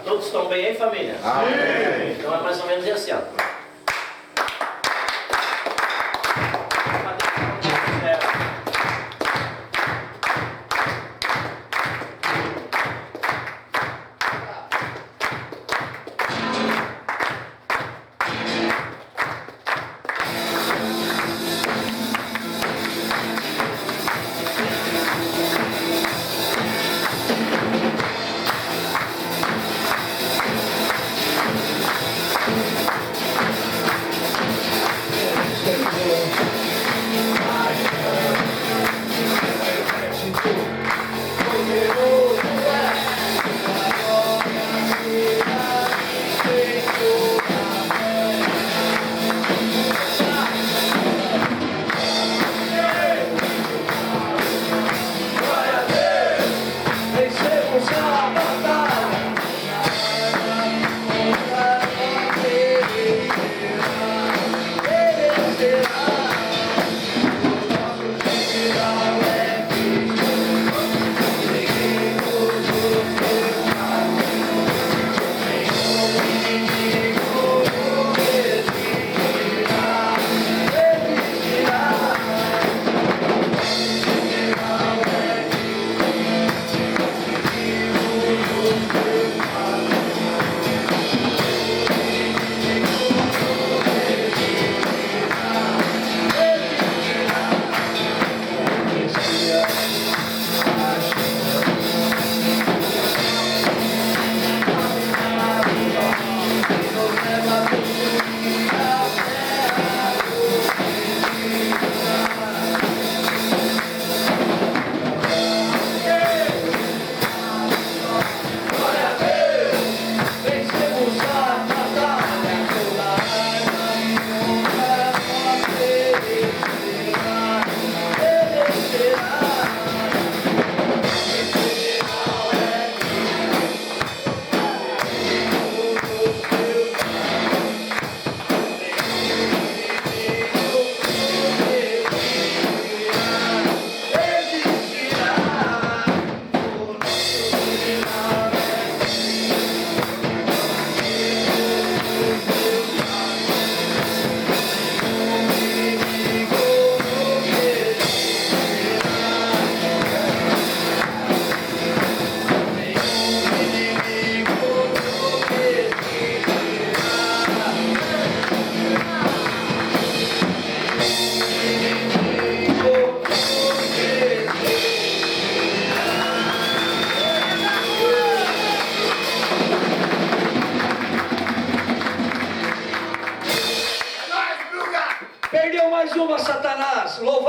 Todos estão bem aí, família? Amém. Então é mais ou menos assim, ó.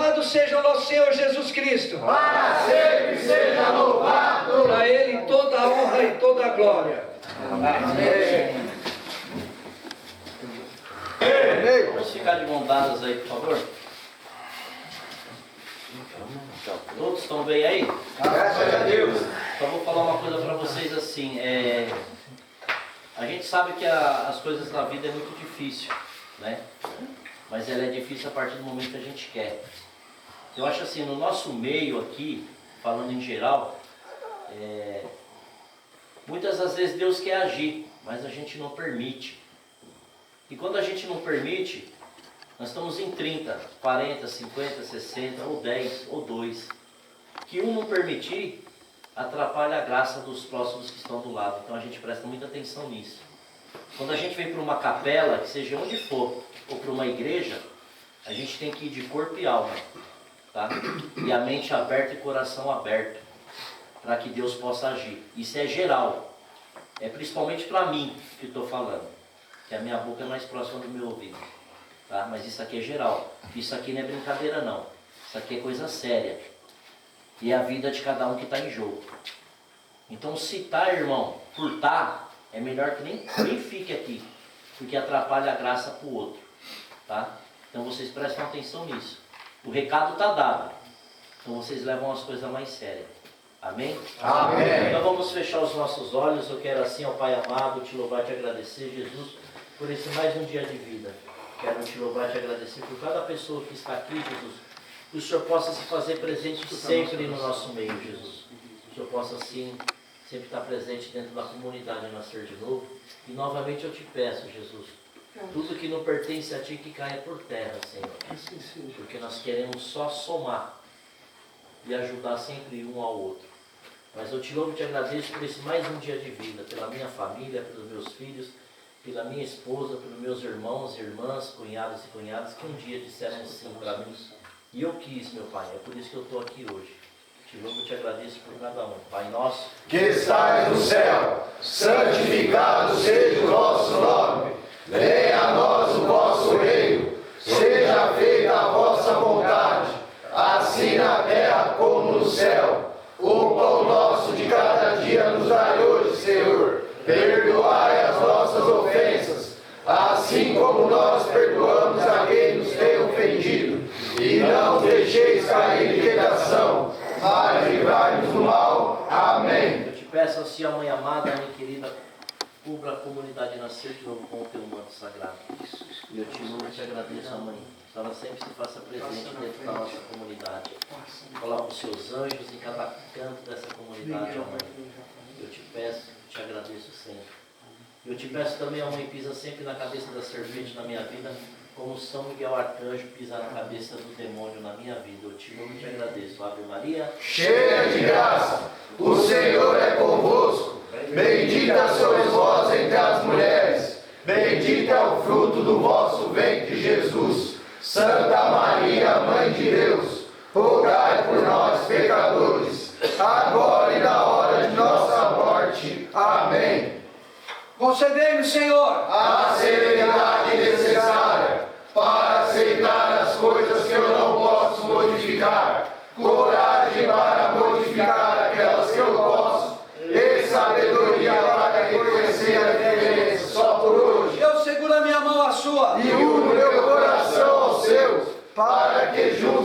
Louvado seja o nosso Senhor Jesus Cristo. Para sempre seja louvado. Para Ele toda a honra e toda a glória. Amém. Vamos ficar de mão dadas aí, por favor. Todos estão bem aí? Graças a Deus. Então vou falar uma coisa para vocês assim. A gente sabe que as coisas na vida é muito difícil, né? Mas ela é difícil a partir do momento que a gente quer. Eu acho assim, no nosso meio aqui, falando em geral, muitas das vezes Deus quer agir, mas a gente não permite. E quando a gente não permite, nós estamos em 30, 40, 50, 60, ou 10, ou 2. Que um não permitir, atrapalha a graça dos próximos que estão do lado. Então a gente presta muita atenção nisso. Quando a gente vem para uma capela, que seja onde for, ou para uma igreja, a gente tem que ir de corpo e alma, tá? E a mente aberta e coração aberto, para que Deus possa agir. Isso é geral, é principalmente para mim que estou falando, que a minha boca é mais próxima do meu ouvido, tá? Mas isso aqui é geral, isso aqui não é brincadeira não, isso aqui é coisa séria, e é a vida de cada um que está em jogo. Então se tá, irmão, por tá, é melhor que nem fique aqui, porque atrapalha a graça para o outro, tá? Então vocês prestem atenção nisso. O recado está dado, então vocês levam as coisas mais sérias. Amém? Amém. Então vamos fechar os nossos olhos. Eu quero assim, ó Pai amado, te louvar e te agradecer, Jesus, por esse mais um dia de vida. Quero te louvar e te agradecer por cada pessoa que está aqui, Jesus. Que o Senhor possa se fazer presente sempre no nosso meio, Jesus. Que o Senhor possa assim sempre estar presente dentro da comunidade Nascer de Novo. E novamente eu te peço, Jesus, tudo que não pertence a Ti que caia por terra, Senhor. Porque nós queremos só somar e ajudar sempre um ao outro. Mas eu te louvo e te agradeço por esse mais um dia de vida, pela minha família, pelos meus filhos, pela minha esposa, pelos meus irmãos e irmãs, cunhados e cunhadas, que um dia disseram sim para mim. E eu quis, meu Pai, é por isso que eu estou aqui hoje. Te louvo e te agradeço por cada um. Pai nosso, Que estais no céu, santificado seja o vosso nome. Venha a nós o vosso reino. Seja feita a vossa vontade, assim na terra como no céu. O pão nosso de cada dia nos dai hoje, Senhor. Perdoai as nossas ofensas, assim como nós perdoamos a quem nos tem ofendido. E não deixeis cair em tentação, mas livrai-nos do mal. Amém. eu te peço assim, ó Mãe amada, minha querida, cubra a comunidade Nascer de Novo com o teu manto sagrado. E eu te louvo e te agradeço, ó Mãe. Que ela sempre se faça presente dentro da nossa comunidade. Coloca os seus anjos em cada canto dessa comunidade, ó Mãe. Eu te peço, te agradeço sempre. Eu te peço também, ó Mãe, pisa sempre na cabeça da serpente na minha vida, como São Miguel Arcanjo pisa na cabeça do demônio na minha vida. Eu te louvo e te agradeço. Ave Maria, Cheia de graça, o Senhor é convosco. Bendita sois vós entre as mulheres. Bendito é o fruto do vosso ventre, Jesus. Santa Maria, Mãe de Deus, rogai por nós, pecadores, agora e na hora de nossa morte. Amém. Concedei-nos, Senhor, A serenidade necessária para aceitar as coisas que eu não posso modificar, coragem para modificar aquelas que eu posso, e sabedoria para reconhecer a diferença só por hoje. eu seguro a minha mão à sua. E uno meu coração aos seus, para que juntos